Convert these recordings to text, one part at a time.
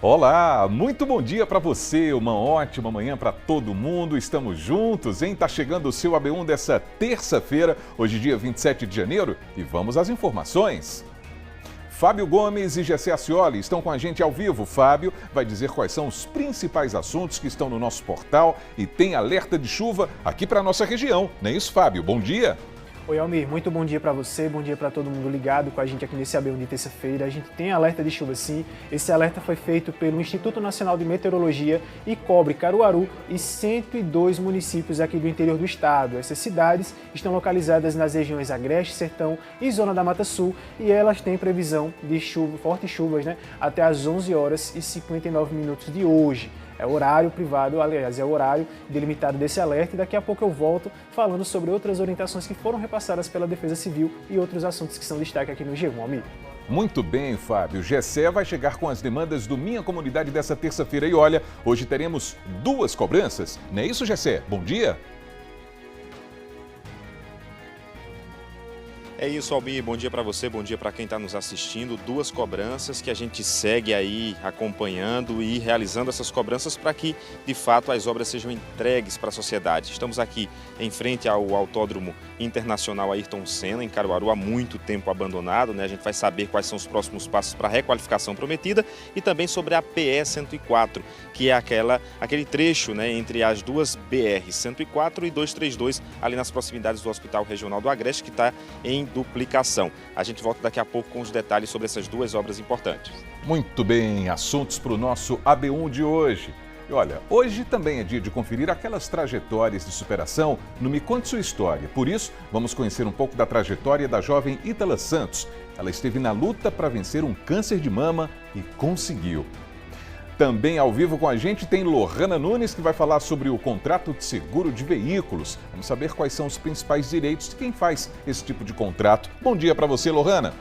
Olá, muito bom dia para você, uma ótima manhã para todo mundo. Estamos juntos, hein? Tá chegando o seu AB1 dessa terça-feira, hoje dia 27 de janeiro, e vamos às informações. Fábio Gomes e Gessé Ascioli estão com a gente ao vivo. Fábio vai dizer quais são os principais assuntos que estão no nosso portal e tem alerta de chuva aqui para a nossa região. Não é isso, Fábio? Bom dia! Oi, Almir, muito bom dia para você, bom dia para todo mundo ligado com a gente aqui nesse AB1 de terça-feira. A gente tem alerta de chuva sim, esse alerta foi feito pelo Instituto Nacional de Meteorologia e cobre Caruaru e 102 municípios aqui do interior do estado. Essas cidades estão localizadas nas regiões Agreste, Sertão e Zona da Mata Sul e elas têm previsão de chuva, fortes chuvas, até às 11 horas e 59 minutos de hoje. É o horário privado, aliás, é o horário delimitado desse alerta e daqui a pouco eu volto falando sobre outras orientações que foram repassadas pela Defesa Civil e outros assuntos que são destaque aqui no G1, Almir. Muito bem, Fábio. Gessé vai chegar com as demandas do Minha Comunidade dessa terça-feira e olha, hoje teremos duas cobranças. Não é isso, Gessé? Bom dia! É isso, Almir. Bom dia para você, bom dia para quem está nos assistindo. Duas cobranças que a gente segue aí acompanhando e realizando essas cobranças para que, de fato, as obras sejam entregues para a sociedade. Estamos aqui em frente ao Autódromo Internacional Ayrton Senna, em Caruaru, há muito tempo abandonado, A gente vai saber quais são os próximos passos para a requalificação prometida e também sobre a PE 104, que é aquele trecho, entre as duas BR 104 e 232, ali nas proximidades do Hospital Regional do Agreste, que está em duplicação. A gente volta daqui a pouco com os detalhes sobre essas duas obras importantes. Muito bem, assuntos para o nosso AB1 de hoje. E olha, hoje também é dia de conferir aquelas trajetórias de superação no Me Conte Sua História. Por isso, vamos conhecer um pouco da trajetória da jovem Ítala Santos. Ela esteve na luta para vencer um câncer de mama e conseguiu. Também ao vivo com a gente tem Lohana Nunes, que vai falar sobre o contrato de seguro de veículos. Vamos saber quais são os principais direitos de quem faz esse tipo de contrato. Bom dia para você, Lohana.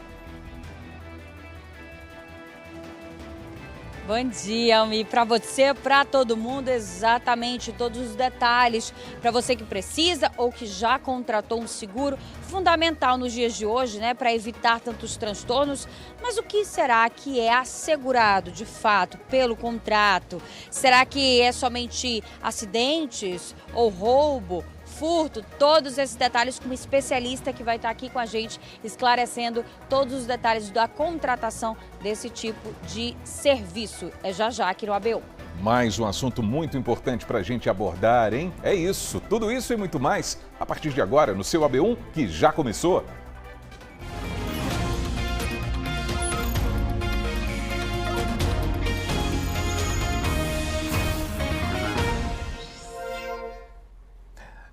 Bom dia, Almir. Para você, para todo mundo, exatamente todos os detalhes. Para você que precisa ou que já contratou um seguro, fundamental nos dias de hoje, para evitar tantos transtornos. Mas o que será que é assegurado, de fato, pelo contrato? Será que é somente acidentes ou roubo? Furto, todos esses detalhes com um especialista que vai estar aqui com a gente esclarecendo todos os detalhes da contratação desse tipo de serviço. É já aqui no AB1. Mais um assunto muito importante para a gente abordar, hein? É isso, tudo isso e muito mais a partir de agora no seu AB1 que já começou.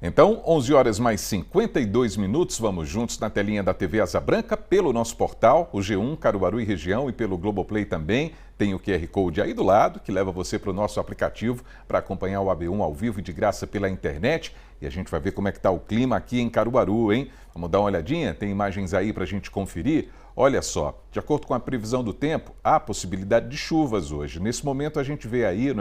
Então, 11 horas mais 52 minutos, vamos juntos na telinha da TV Asa Branca, pelo nosso portal, o G1 Caruaru e Região e pelo Globoplay também. Tem o QR Code aí do lado, que leva você para o nosso aplicativo para acompanhar o AB1 ao vivo e de graça pela internet. E a gente vai ver como é que está o clima aqui em Caruaru, hein? Vamos dar uma olhadinha? Tem imagens aí para a gente conferir? Olha só, de acordo com a previsão do tempo, há possibilidade de chuvas hoje. Nesse momento a gente vê aí,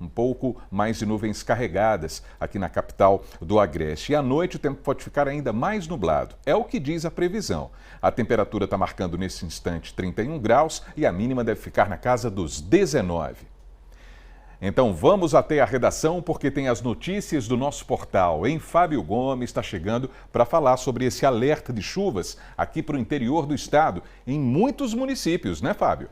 um pouco mais de nuvens carregadas aqui na capital do Agreste. E à noite o tempo pode ficar ainda mais nublado. É o que diz a previsão. A temperatura está marcando nesse instante 31 graus e a mínima deve ficar na casa dos 19. Então vamos até a redação porque tem as notícias do nosso portal. Fábio Gomes está chegando para falar sobre esse alerta de chuvas aqui para o interior do estado, em muitos municípios, né, Fábio?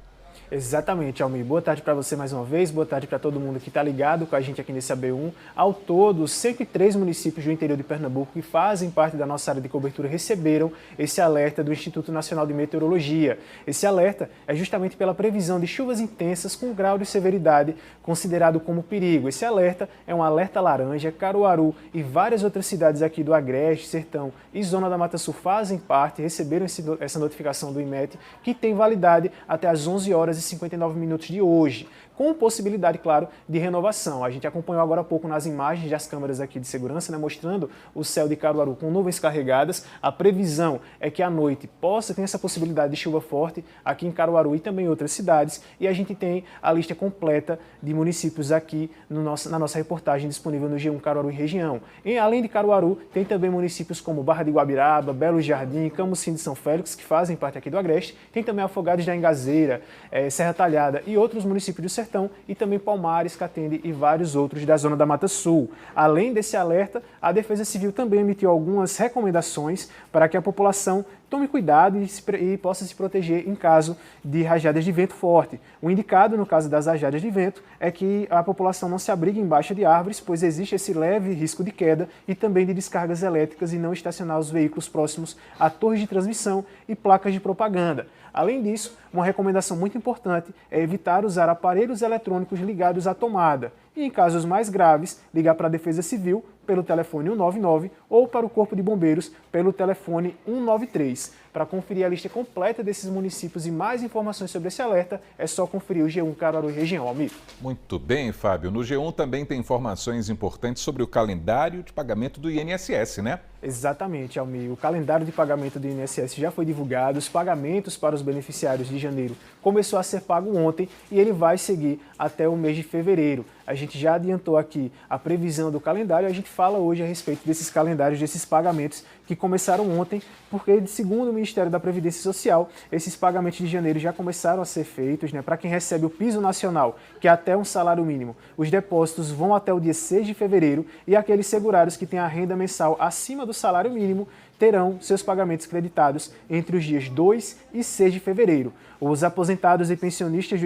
Exatamente, Almir. Boa tarde para você mais uma vez, boa tarde para todo mundo que está ligado com a gente aqui nesse AB1. Ao todo, 103 municípios do interior de Pernambuco que fazem parte da nossa área de cobertura receberam esse alerta do Instituto Nacional de Meteorologia. Esse alerta é justamente pela previsão de chuvas intensas com grau de severidade considerado como perigo. Esse alerta é um alerta laranja. Caruaru e várias outras cidades aqui do Agreste, Sertão e Zona da Mata Sul fazem parte, receberam essa notificação do IMET, que tem validade até às 11 horas e 59 minutos de hoje, com possibilidade, claro, de renovação. A gente acompanhou agora há pouco nas imagens das câmeras aqui de segurança, mostrando o céu de Caruaru com nuvens carregadas. A previsão é que à noite tenha essa possibilidade de chuva forte aqui em Caruaru e também em outras cidades. E a gente tem a lista completa de municípios aqui na nossa reportagem disponível no G1 Caruaru e Região. E além de Caruaru, tem também municípios como Barra de Guabiraba, Belo Jardim, Camusim de São Félix, que fazem parte aqui do Agreste. Tem também Afogados da Engazeira, Serra Talhada e outros municípios do Sertão, e também Palmares, Catende e vários outros da zona da Mata Sul. Além desse alerta, a Defesa Civil também emitiu algumas recomendações para que a população tome cuidado e possa se proteger em caso de rajadas de vento forte. O indicado, no caso das rajadas de vento, é que a população não se abrigue embaixo de árvores, pois existe esse leve risco de queda e também de descargas elétricas, e não estacionar os veículos próximos a torres de transmissão e placas de propaganda. Além disso, uma recomendação muito importante é evitar usar aparelhos eletrônicos ligados à tomada e, em casos mais graves, ligar para a Defesa Civil pelo telefone 199 ou para o Corpo de Bombeiros pelo telefone 193. Para conferir a lista completa desses municípios e mais informações sobre esse alerta, é só conferir o G1 Caruaru e Região, amigo. Muito bem, Fábio. No G1 também tem informações importantes sobre o calendário de pagamento do INSS, né? Exatamente, Almir. O calendário de pagamento do INSS já foi divulgado, os pagamentos para os beneficiários de janeiro começou a ser pago ontem e ele vai seguir até o mês de fevereiro. A gente já adiantou aqui a previsão do calendário e a gente fala hoje a respeito desses calendários, desses pagamentos que começaram ontem, porque, segundo o Ministério da Previdência Social, esses pagamentos de janeiro já começaram a ser feitos, né? Para quem recebe o piso nacional, que é até um salário mínimo, os depósitos vão até o dia 6 de fevereiro e aqueles segurados que têm a renda mensal acima do salário mínimo terão seus pagamentos creditados entre os dias 2 e 6 de fevereiro. Os aposentados e pensionistas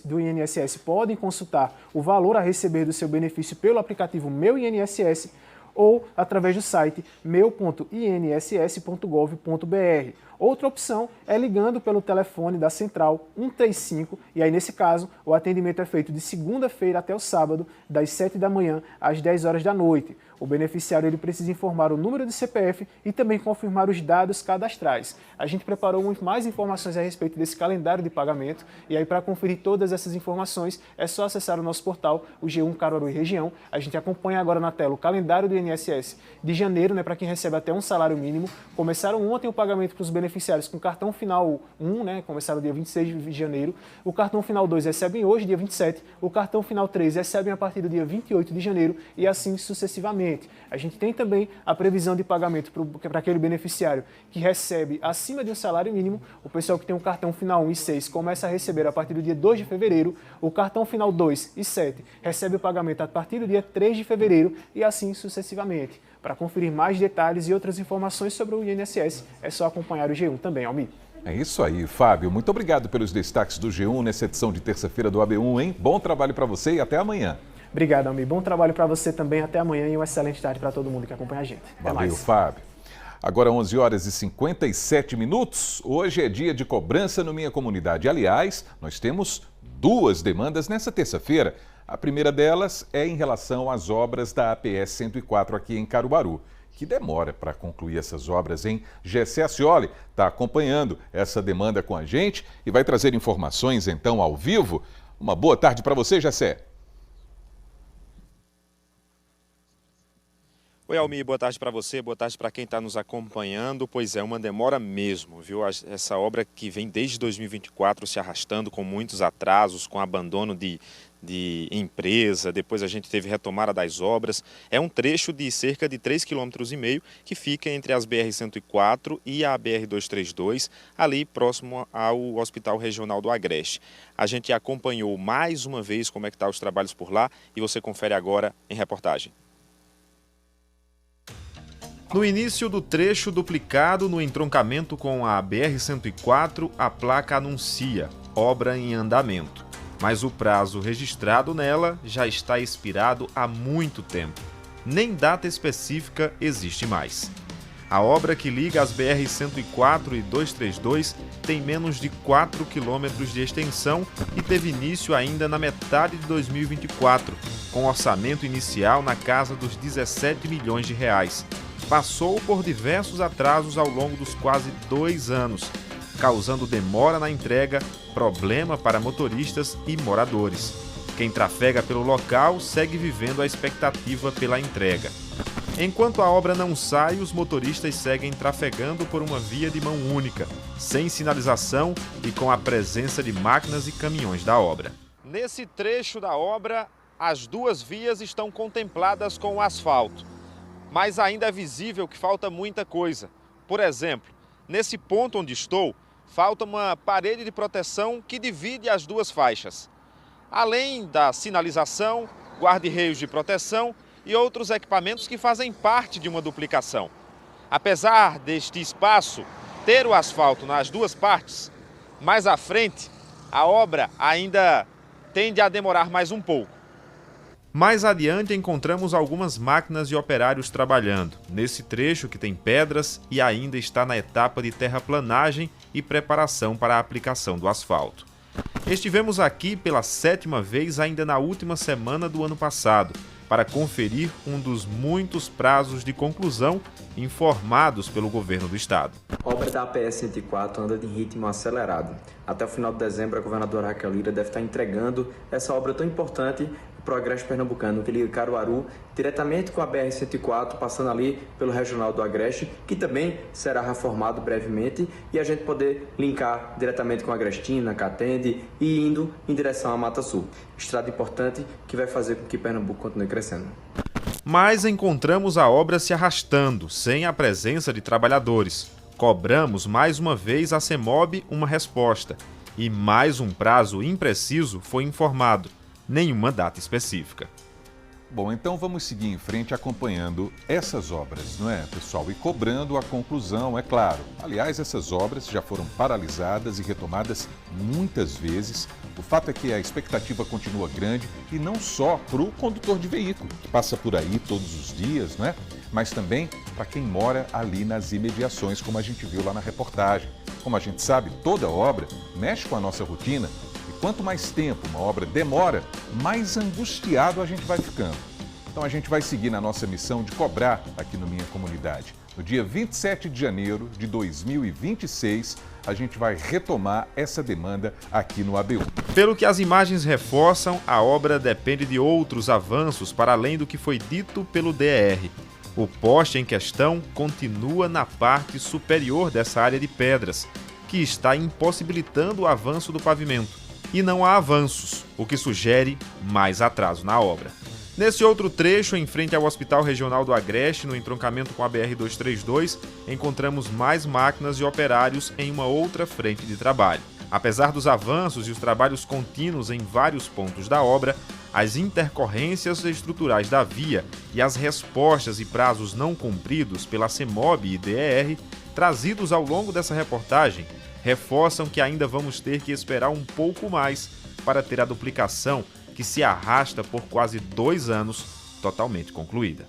do INSS podem consultar o valor a receber do seu benefício pelo aplicativo Meu INSS ou através do site meu.inss.gov.br. Outra opção é ligando pelo telefone da Central 135, e aí nesse caso o atendimento é feito de segunda-feira até o sábado, das 7 da manhã às 10 horas da noite. O beneficiário ele precisa informar o número de CPF e também confirmar os dados cadastrais. A gente preparou mais informações a respeito desse calendário de pagamento, e aí para conferir todas essas informações é só acessar o nosso portal, o G1 Caruaru e Região. A gente acompanha agora na tela o calendário do INSS de janeiro, né, para quem recebe até um salário mínimo. Começaram ontem o pagamento para os beneficiários com cartão final 1, né, começaram dia 26 de janeiro. O cartão final 2 recebem hoje, dia 27. O cartão final 3 recebem a partir do dia 28 de janeiro e assim sucessivamente. A gente tem também a previsão de pagamento para aquele beneficiário que recebe acima de um salário mínimo. O pessoal que tem o cartão final 1 e 6 começa a receber a partir do dia 2 de fevereiro. O cartão final 2 e 7 recebe o pagamento a partir do dia 3 de fevereiro e assim sucessivamente. Para conferir mais detalhes e outras informações sobre o INSS, é só acompanhar o G1 também, Almir. É isso aí, Fábio. Muito obrigado pelos destaques do G1 nessa edição de terça-feira do AB1, hein? Bom trabalho para você e até amanhã. Obrigado, Almir. Bom trabalho para você também. Até amanhã e uma excelente tarde para todo mundo que acompanha a gente. Até Valeu, mais. Fábio. Agora 11 horas e 57 minutos. Hoje é dia de cobrança no Minha Comunidade. Aliás, nós temos duas demandas nessa terça-feira. A primeira delas é em relação às obras da APS 104 aqui em Caruaru, que demora para concluir essas obras, hein? Gessé Ascioli está acompanhando essa demanda com a gente e vai trazer informações, então, ao vivo. Uma boa tarde para você, Gessé. Oi, Almir, boa tarde para você, boa tarde para quem está nos acompanhando. Pois é, uma demora mesmo, viu? Essa obra que vem desde 2024 se arrastando com muitos atrasos, com abandono de empresa, depois a gente teve retomada das obras. É um trecho de cerca de 3,5 km que fica entre as BR-104 e a BR-232, ali próximo ao Hospital Regional do Agreste. A gente acompanhou mais uma vez como é que estão os trabalhos por lá e você confere agora em reportagem. No início do trecho duplicado no entroncamento com a BR-104, a placa anuncia obra em andamento. Mas o prazo registrado nela já está expirado há muito tempo. Nem data específica existe mais. A obra que liga as BR-104 e 232 tem menos de 4 quilômetros de extensão e teve início ainda na metade de 2024, com orçamento inicial na casa dos 17 milhões de reais. Passou por diversos atrasos ao longo dos quase 2 anos, causando demora na entrega, problema para motoristas e moradores. Quem trafega pelo local segue vivendo a expectativa pela entrega. Enquanto a obra não sai, os motoristas seguem trafegando por uma via de mão única, sem sinalização e com a presença de máquinas e caminhões da obra. Nesse trecho da obra, as duas vias estão contempladas com o asfalto. Mas ainda é visível que falta muita coisa. Por exemplo, nesse ponto onde estou, falta uma parede de proteção que divide as duas faixas. Além da sinalização, guarda-reios de proteção e outros equipamentos que fazem parte de uma duplicação. Apesar deste espaço ter o asfalto nas duas partes, mais à frente a obra ainda tende a demorar mais um pouco. Mais adiante encontramos algumas máquinas e operários trabalhando, nesse trecho que tem pedras e ainda está na etapa de terraplanagem e preparação para a aplicação do asfalto. Estivemos aqui pela 7ª vez ainda na última semana do ano passado, para conferir um dos muitos prazos de conclusão informados pelo governo do estado. A obra da APS 104 anda de ritmo acelerado. Até o final de dezembro, a governadora Raquel Lira deve estar entregando essa obra tão importante para o Agreste Pernambucano, que liga Caruaru diretamente com a BR-104, passando ali pelo Regional do Agreste, que também será reformado brevemente, e a gente poder linkar diretamente com a Agrestina, Catende e indo em direção à Mata Sul. Estrada importante que vai fazer com que Pernambuco continue crescendo. Mas encontramos a obra se arrastando, sem a presença de trabalhadores. Cobramos mais uma vez a CEMOB uma resposta, e mais um prazo impreciso foi informado. Nenhuma data específica. Bom, então vamos seguir em frente acompanhando essas obras, não é, pessoal? E cobrando a conclusão, é claro. Aliás, essas obras já foram paralisadas e retomadas muitas vezes. O fato é que a expectativa continua grande e não só para o condutor de veículo, que passa por aí todos os dias, não é? Mas também para quem mora ali nas imediações, como a gente viu lá na reportagem. Como a gente sabe, toda obra mexe com a nossa rotina. Quanto mais tempo uma obra demora, mais angustiado a gente vai ficando. Então a gente vai seguir na nossa missão de cobrar aqui no Minha Comunidade. No dia 27 de janeiro de 2026, a gente vai retomar essa demanda aqui no ABU. Pelo que as imagens reforçam, a obra depende de outros avanços para além do que foi dito pelo DER. O poste em questão continua na parte superior dessa área de pedras, que está impossibilitando o avanço do pavimento. E não há avanços, o que sugere mais atraso na obra. Nesse outro trecho, em frente ao Hospital Regional do Agreste, no entroncamento com a BR-232, encontramos mais máquinas e operários em uma outra frente de trabalho. Apesar dos avanços e os trabalhos contínuos em vários pontos da obra, as intercorrências estruturais da via e as respostas e prazos não cumpridos pela CEMOB e DER, trazidos ao longo dessa reportagem, reforçam que ainda vamos ter que esperar um pouco mais para ter a duplicação que se arrasta por quase 2 anos totalmente concluída.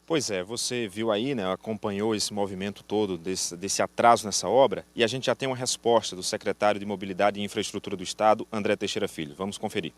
Pois é, você viu aí, né, acompanhou esse movimento todo desse atraso nessa obra e a gente já tem uma resposta do secretário de Mobilidade e Infraestrutura do Estado, André Teixeira Filho. Vamos conferir.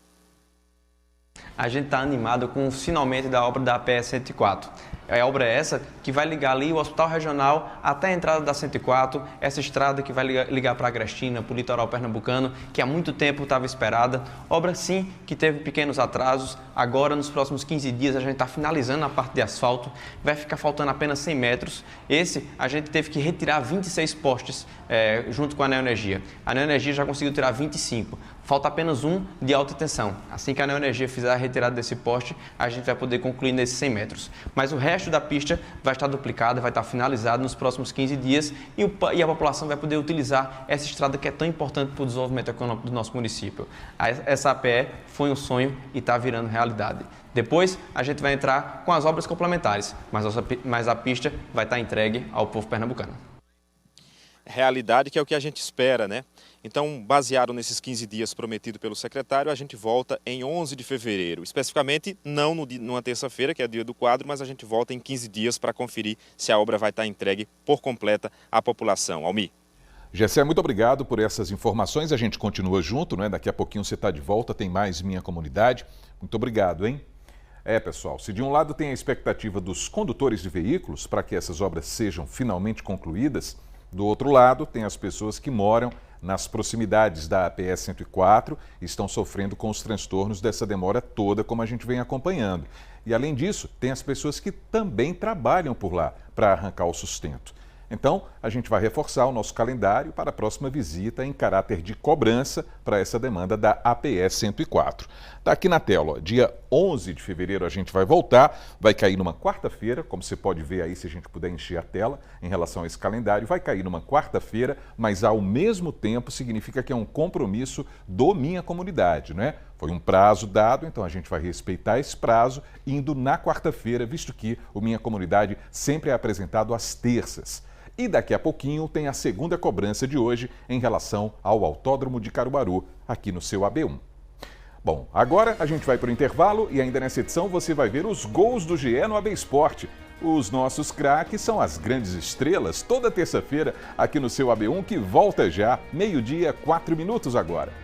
A gente está animado com o finalmente da obra da APS 104. É a obra essa que vai ligar ali o Hospital Regional até a entrada da 104, essa estrada que vai ligar para a Agrestina, para o litoral pernambucano, que há muito tempo estava esperada. Obra sim que teve pequenos atrasos, agora nos próximos 15 dias a gente está finalizando a parte de asfalto, vai ficar faltando apenas 100 metros. Esse a gente teve que retirar 26 postes junto com a Neoenergia. A Neoenergia já conseguiu tirar 25. Falta apenas um de alta tensão. Assim que a Neoenergia fizer a retirada desse poste, a gente vai poder concluir nesses 100 metros. Mas o resto da pista vai estar duplicada, vai estar finalizado nos próximos 15 dias e a população vai poder utilizar essa estrada que é tão importante para o desenvolvimento econômico do nosso município. Essa APE foi um sonho e está virando realidade. Depois a gente vai entrar com as obras complementares, mas a pista vai estar entregue ao povo pernambucano. Realidade que é o que a gente espera, né? Então, baseado nesses 15 dias prometido pelo secretário, a gente volta em 11 de fevereiro. Especificamente, não numa terça-feira, que é o dia do quadro, mas a gente volta em 15 dias para conferir se a obra vai estar entregue por completa à população. Almir. Gessé, muito obrigado por essas informações. A gente continua junto, não é? Daqui a pouquinho você está de volta, tem mais Minha Comunidade. Muito obrigado, hein? Pessoal, se de um lado tem a expectativa dos condutores de veículos para que essas obras sejam finalmente concluídas, do outro lado tem as pessoas que moram nas proximidades da APS 104 e estão sofrendo com os transtornos dessa demora toda, como a gente vem acompanhando. E além disso, tem as pessoas que também trabalham por lá para arrancar o sustento. Então, a gente vai reforçar o nosso calendário para a próxima visita em caráter de cobrança para essa demanda da APS 104. Está aqui na tela, ó, dia 11 de fevereiro a gente vai voltar, vai cair numa quarta-feira, como você pode ver aí se a gente puder encher a tela em relação a esse calendário, vai cair numa quarta-feira, mas ao mesmo tempo significa que é um compromisso do Minha Comunidade, né? Foi um prazo dado, então a gente vai respeitar esse prazo indo na quarta-feira, visto que o Minha Comunidade sempre é apresentado às terças. E daqui a pouquinho tem a segunda cobrança de hoje em relação ao Autódromo de Caruaru, aqui no seu AB1. Bom, agora a gente vai para o intervalo e ainda nessa edição você vai ver os gols do GE no AB Esporte. Os nossos craques são as grandes estrelas, toda terça-feira aqui no seu AB1, que volta já, 12h, 4 minutos agora.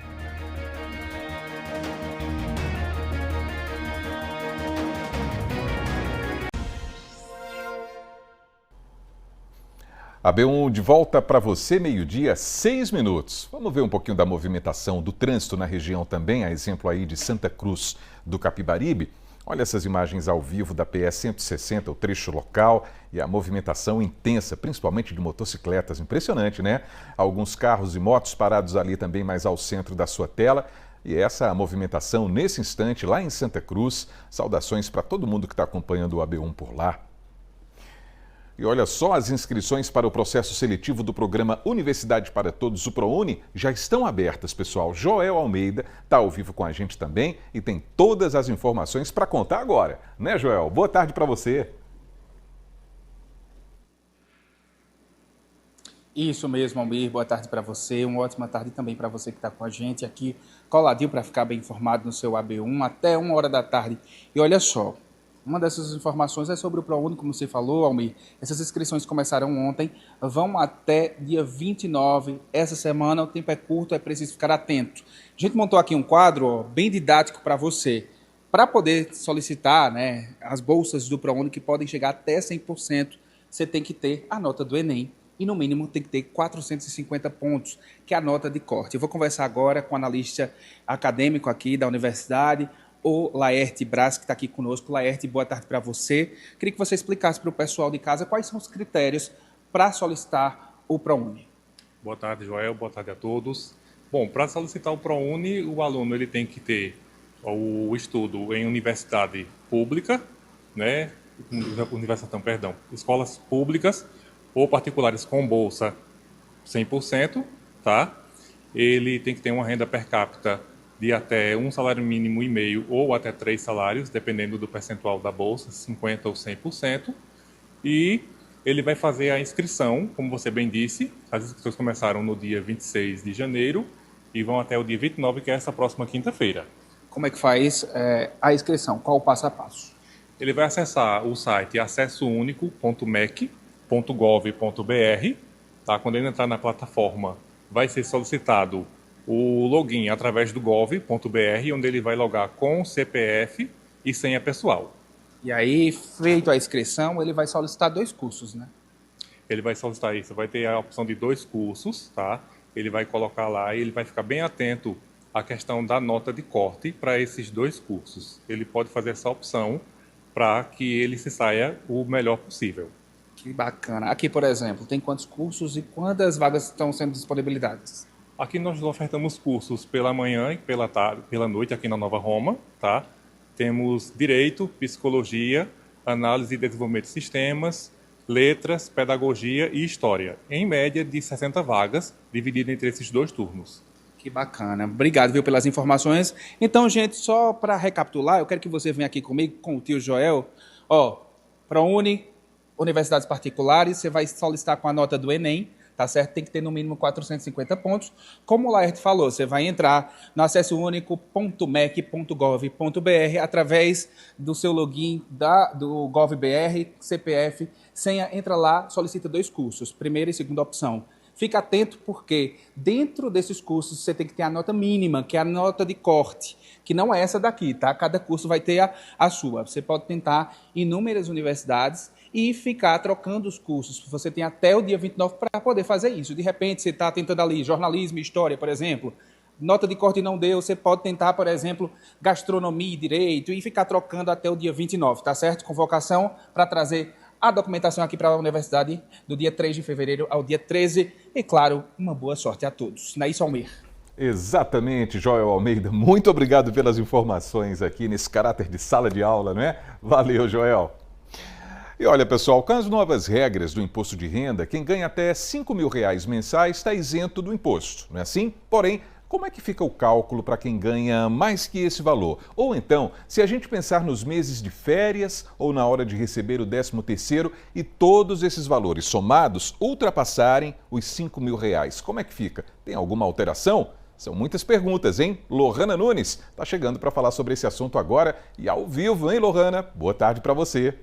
AB1 de volta para você, 12h, 6 minutos. Vamos ver um pouquinho da movimentação do trânsito na região também, a exemplo aí de Santa Cruz do Capibaribe. Olha essas imagens ao vivo da PS 160, o trecho local e a movimentação intensa, principalmente de motocicletas. Impressionante, né? Alguns carros e motos parados ali também mais ao centro da sua tela. E essa movimentação nesse instante lá em Santa Cruz. Saudações para todo mundo que está acompanhando o AB1 por lá. E olha só, as inscrições para o processo seletivo do programa Universidade para Todos, o ProUni, já estão abertas, pessoal. Joel Almeida está ao vivo com a gente também e tem todas as informações para contar agora. Né, Joel? Boa tarde para você. Isso mesmo, Almir. Boa tarde para você. Uma ótima tarde também para você que está com a gente aqui, coladinho para ficar bem informado no seu AB1 até 1h da tarde. E olha só, uma dessas informações é sobre o ProUni, como você falou, Almir. Essas inscrições começaram ontem, vão até dia 29. Essa semana o tempo é curto, é preciso ficar atento. A gente montou aqui um quadro bem didático para você, para poder solicitar, né, as bolsas do ProUni, que podem chegar até 100%. Você tem que ter a nota do Enem e, no mínimo, tem que ter 450 pontos, que é a nota de corte. Eu vou conversar agora com o analista acadêmico aqui da universidade, o Laerte Braz, que está aqui conosco. Laerte, boa tarde para você. Queria que você explicasse para o pessoal de casa quais são os critérios para solicitar o ProUni. Boa tarde, Joel. Boa tarde a todos. Bom, para solicitar o ProUni, o aluno ele tem que ter o estudo em universidade pública, né? Escolas públicas ou particulares com bolsa 100%, tá? Ele tem que ter uma renda per capita de até um salário mínimo e meio ou até 3 salários, dependendo do percentual da bolsa, 50% ou 100%. E ele vai fazer a inscrição, como você bem disse. As inscrições começaram no dia 26 de janeiro e vão até o dia 29, que é essa próxima quinta-feira. Como é que faz a inscrição? Qual o passo a passo? Ele vai acessar o site acessounico.mec.gov.br. Tá? Quando ele entrar na plataforma, vai ser solicitado o login através do gov.br, onde ele vai logar com CPF e senha pessoal. E aí, feito a inscrição, ele vai solicitar 2 cursos, né? Ele vai solicitar isso, vai ter a opção de 2 cursos, tá? Ele vai colocar lá e ele vai ficar bem atento à questão da nota de corte para esses 2 cursos. Ele pode fazer essa opção para que ele se saia o melhor possível. Que bacana. Aqui, por exemplo, tem quantos cursos e quantas vagas estão sendo disponibilizadas? Aqui nós ofertamos cursos pela manhã e pela noite aqui na Nova Roma, tá? Temos Direito, Psicologia, Análise e Desenvolvimento de Sistemas, Letras, Pedagogia e História, em média de 60 vagas, divididas entre esses 2 turnos. Que bacana. Obrigado, viu, pelas informações. Então, gente, só para recapitular, eu quero que você venha aqui comigo, com o tio Joel. ProUni, universidades particulares, você vai solicitar com a nota do Enem, tá certo? Tem que ter no mínimo 450 pontos. Como o Laerte falou, você vai entrar no acessounico.mec.gov.br através do seu login do GovBR, CPF, senha, entra lá, solicita 2 cursos, primeira e segunda opção. Fica atento porque dentro desses cursos você tem que ter a nota mínima, que é a nota de corte, que não é essa daqui, tá? Cada curso vai ter a sua. Você pode tentar inúmeras universidades e ficar trocando os cursos. Você tem até o dia 29 para poder fazer isso. De repente, você está tentando ali jornalismo e história, por exemplo, nota de corte não deu, você pode tentar, por exemplo, gastronomia e direito e ficar trocando até o dia 29, tá certo? Convocação para trazer a documentação aqui para a universidade do dia 3 de fevereiro ao dia 13. E, claro, uma boa sorte a todos. Não é isso, Almir? Exatamente, Joel Almeida. Muito obrigado pelas informações aqui nesse caráter de sala de aula, não é? Valeu, Joel. E olha, pessoal, com as novas regras do imposto de renda, quem ganha até R$5.000 mensais está isento do imposto, não é assim? Porém, como é que fica o cálculo para quem ganha mais que esse valor? Ou então, se a gente pensar nos meses de férias ou na hora de receber o 13º e todos esses valores somados ultrapassarem os R$5.000, como é que fica? Tem alguma alteração? São muitas perguntas, hein? Lohana Nunes está chegando para falar sobre esse assunto agora e ao vivo, hein, Lohana? Boa tarde para você.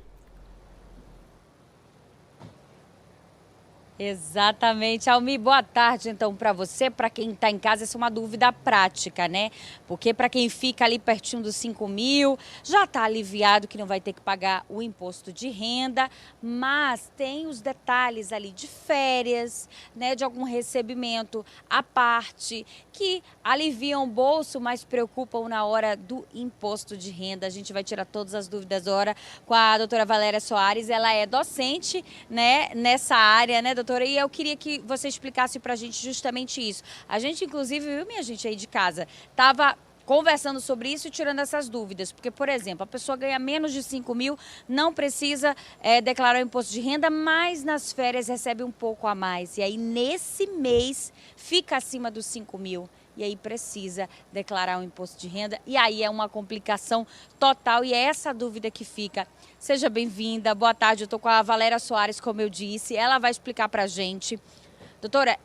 Exatamente, Almi, boa tarde então para você, para quem está em casa, essa é uma dúvida prática, né? Porque para quem fica ali pertinho dos 5.000, já está aliviado que não vai ter que pagar o imposto de renda, mas tem os detalhes ali de férias, né, de algum recebimento à parte, que aliviam o bolso, mas preocupam na hora do imposto de renda. A gente vai tirar todas as dúvidas agora com a doutora Valéria Soares, ela é docente, né, nessa área, né, doutora? E eu queria que você explicasse para a gente justamente isso. A gente, inclusive, viu, minha gente aí de casa, estava conversando sobre isso e tirando essas dúvidas. Porque, por exemplo, a pessoa ganha menos de 5.000, não precisa declarar o imposto de renda, mas nas férias recebe um pouco a mais. E aí, nesse mês, fica acima dos 5.000. E aí precisa declarar o imposto de renda. E aí é uma complicação total e é essa dúvida que fica. Seja bem-vinda, boa tarde, eu estou com a Valéria Soares, como eu disse, ela vai explicar para a gente. Doutora,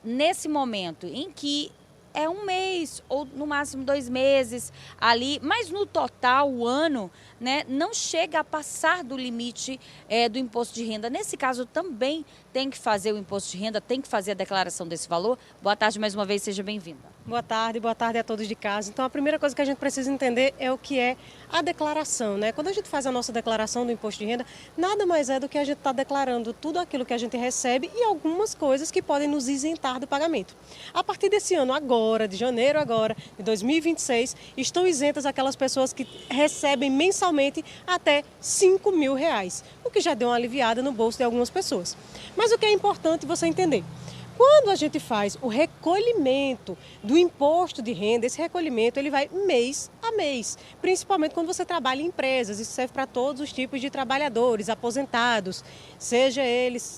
nesse momento em que é um mês ou no máximo 2 meses ali, mas no total o ano, né, não chega a passar do limite do imposto de renda. Nesse caso também tem que fazer o imposto de renda, tem que fazer a declaração desse valor. Boa tarde mais uma vez, seja bem-vinda. Boa tarde a todos de casa. Então, a primeira coisa que a gente precisa entender é o que é a declaração, né? Quando a gente faz a nossa declaração do imposto de renda, nada mais é do que a gente está declarando tudo aquilo que a gente recebe e algumas coisas que podem nos isentar do pagamento. A partir desse ano agora, de janeiro agora, de 2026, estão isentas aquelas pessoas que recebem mensalmente até R$5.000, o que já deu uma aliviada no bolso de algumas pessoas. Mas o que é importante você entender? Quando a gente faz o recolhimento do imposto de renda, esse recolhimento ele vai mês a mês, principalmente quando você trabalha em empresas. Isso serve para todos os tipos de trabalhadores, aposentados, seja eles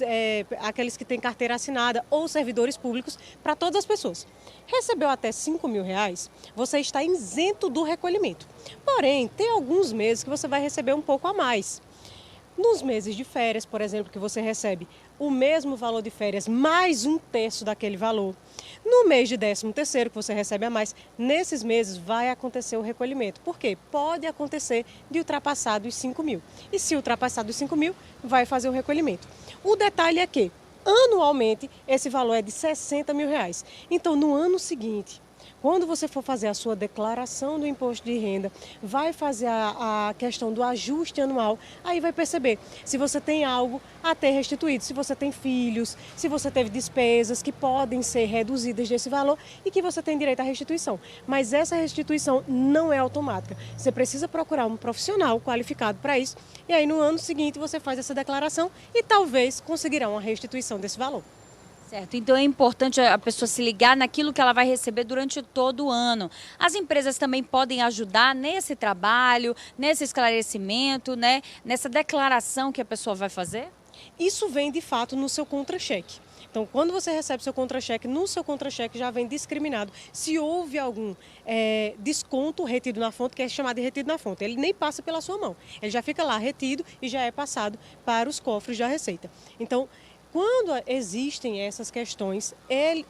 aqueles que têm carteira assinada ou servidores públicos, para todas as pessoas. Recebeu até R$5.000, você está isento do recolhimento. Porém, tem alguns meses que você vai receber um pouco a mais. Nos meses de férias, por exemplo, que você recebe o mesmo valor de férias mais 1/3 daquele valor. No mês de 13º, que você recebe a mais, nesses meses vai acontecer o recolhimento. Por quê? Pode acontecer de ultrapassar dos 5.000. E se ultrapassar dos 5.000, vai fazer o recolhimento. O detalhe é que, anualmente, esse valor é de R$60.000. Então, no ano seguinte, quando você for fazer a sua declaração do imposto de renda, vai fazer a questão do ajuste anual, aí vai perceber se você tem algo a ter restituído, se você tem filhos, se você teve despesas que podem ser reduzidas desse valor e que você tem direito à restituição. Mas essa restituição não é automática. Você precisa procurar um profissional qualificado para isso e aí no ano seguinte você faz essa declaração e talvez conseguirá uma restituição desse valor. Certo, então é importante a pessoa se ligar naquilo que ela vai receber durante todo o ano. As empresas também podem ajudar nesse trabalho, nesse esclarecimento, né? Nessa declaração que a pessoa vai fazer? Isso vem de fato no seu contra-cheque. Então, quando você recebe seu contra-cheque, no seu contra-cheque já vem discriminado se houve algum desconto retido na fonte, que é chamado de retido na fonte. Ele nem passa pela sua mão, ele já fica lá retido e já é passado para os cofres da Receita. Então, quando existem essas questões,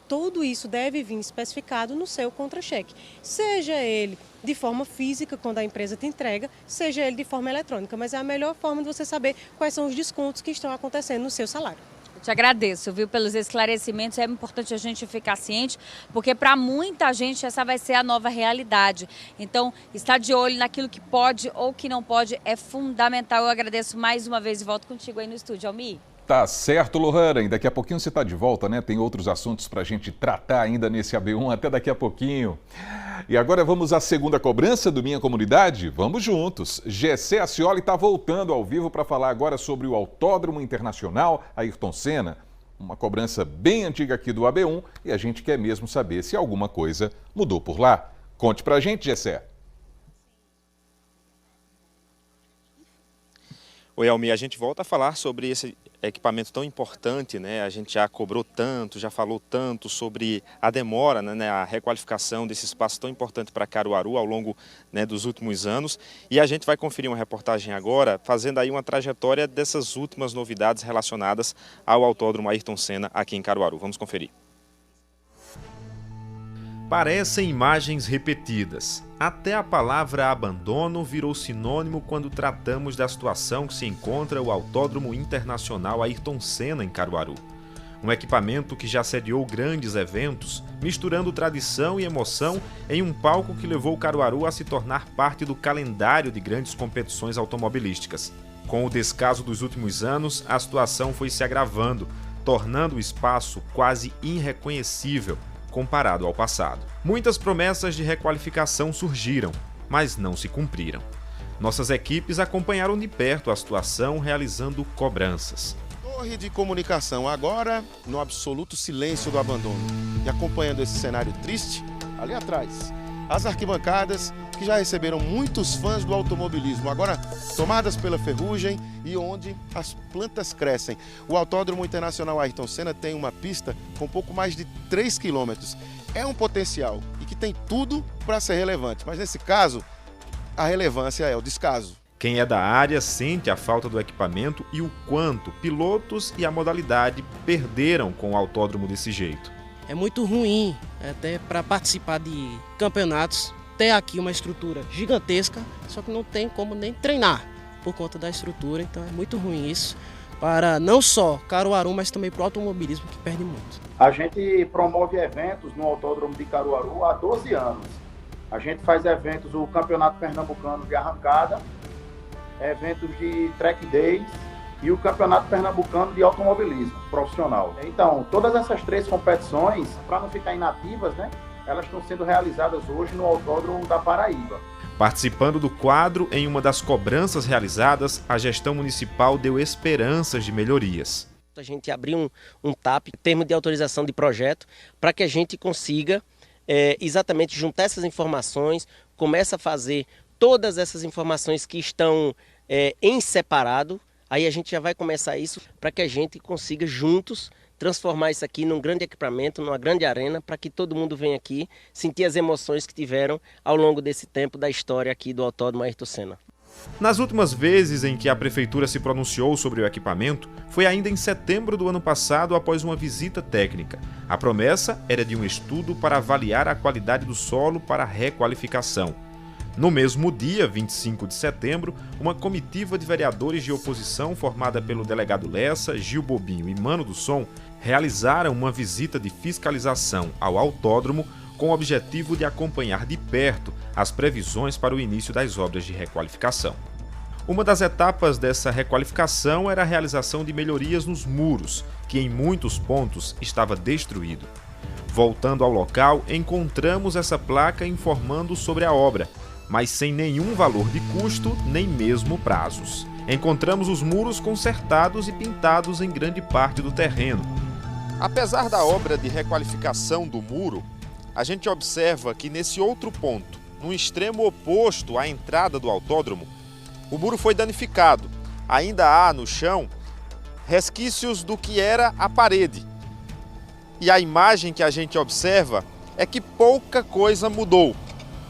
tudo isso deve vir especificado no seu contra-cheque. Seja ele de forma física, quando a empresa te entrega, seja ele de forma eletrônica. Mas é a melhor forma de você saber quais são os descontos que estão acontecendo no seu salário. Eu te agradeço, viu, pelos esclarecimentos. É importante a gente ficar ciente, porque para muita gente essa vai ser a nova realidade. Então, estar de olho naquilo que pode ou que não pode é fundamental. Eu agradeço mais uma vez e volto contigo aí no estúdio, Almi. Tá certo, Lohana. E daqui a pouquinho você está de volta, né? Tem outros assuntos para a gente tratar ainda nesse AB1, até daqui a pouquinho. E agora vamos à segunda cobrança do Minha Comunidade? Vamos juntos. Gessé Acioli está voltando ao vivo para falar agora sobre o Autódromo Internacional Ayrton Senna. uma cobrança bem antiga aqui do AB1 e a gente quer mesmo saber se alguma coisa mudou por lá. Conte pra gente, Gessé. Oi, Almir, a gente volta a falar sobre esse equipamento tão importante, né? A gente já cobrou tanto, já falou tanto sobre a demora, né? A requalificação desse espaço tão importante para Caruaru ao longo, né, dos últimos anos. E a gente vai conferir uma reportagem agora, fazendo aí uma trajetória dessas últimas novidades relacionadas ao Autódromo Ayrton Senna aqui em Caruaru. Vamos conferir. Parecem imagens repetidas. Até a palavra abandono virou sinônimo quando tratamos da situação que se encontra o Autódromo Internacional Ayrton Senna em Caruaru. Um equipamento que já sediou grandes eventos, misturando tradição e emoção em um palco que levou Caruaru a se tornar parte do calendário de grandes competições automobilísticas. Com o descaso dos últimos anos, a situação foi se agravando, tornando o espaço quase irreconhecível comparado ao passado. Muitas promessas de requalificação surgiram, mas não se cumpriram. Nossas equipes acompanharam de perto a situação, realizando cobranças. Torre de comunicação, agora no absoluto silêncio do abandono. E acompanhando esse cenário triste, ali atrás, as arquibancadas que já receberam muitos fãs do automobilismo, agora tomadas pela ferrugem e onde as plantas crescem. O Autódromo Internacional Ayrton Senna tem uma pista com pouco mais de 3 quilômetros. É um potencial e que tem tudo para ser relevante, mas nesse caso, a relevância é o descaso. Quem é da área sente a falta do equipamento e o quanto pilotos e a modalidade perderam com o autódromo desse jeito. É muito ruim, até para participar de campeonatos, ter aqui uma estrutura gigantesca, só que não tem como nem treinar por conta da estrutura, então é muito ruim isso, para não só Caruaru, mas também para o automobilismo, que perde muito. A gente promove eventos no Autódromo de Caruaru há 12 anos. A gente faz eventos, o Campeonato Pernambucano de Arrancada, eventos de track days e o Campeonato Pernambucano de Automobilismo Profissional. Então, todas essas 3 competições, para não ficar inativas, né, elas estão sendo realizadas hoje no Autódromo da Paraíba. Participando do quadro, em uma das cobranças realizadas, a gestão municipal deu esperanças de melhorias. A gente abriu um TAP, termo de autorização de projeto, para que a gente consiga exatamente juntar essas informações, começa a fazer todas essas informações que estão em separado, aí a gente já vai começar isso para que a gente consiga juntos transformar isso aqui num grande equipamento, numa grande arena, para que todo mundo venha aqui sentir as emoções que tiveram ao longo desse tempo da história aqui do Autódromo Ayrton Senna. Nas últimas vezes em que a prefeitura se pronunciou sobre o equipamento, foi ainda em setembro do ano passado, após uma visita técnica. A promessa era de um estudo para avaliar a qualidade do solo para requalificação. No mesmo dia, 25 de setembro, uma comitiva de vereadores de oposição formada pelo delegado Lessa, Gil Bobinho e Mano do Som realizaram uma visita de fiscalização ao autódromo com o objetivo de acompanhar de perto as previsões para o início das obras de requalificação. Uma das etapas dessa requalificação era a realização de melhorias nos muros, que em muitos pontos estava destruído. Voltando ao local, encontramos essa placa informando sobre a obra, mas sem nenhum valor de custo, nem mesmo prazos. Encontramos os muros consertados e pintados em grande parte do terreno. Apesar da obra de requalificação do muro, a gente observa que nesse outro ponto, no extremo oposto à entrada do autódromo, o muro foi danificado. Ainda há no chão resquícios do que era a parede. E a imagem que a gente observa é que pouca coisa mudou.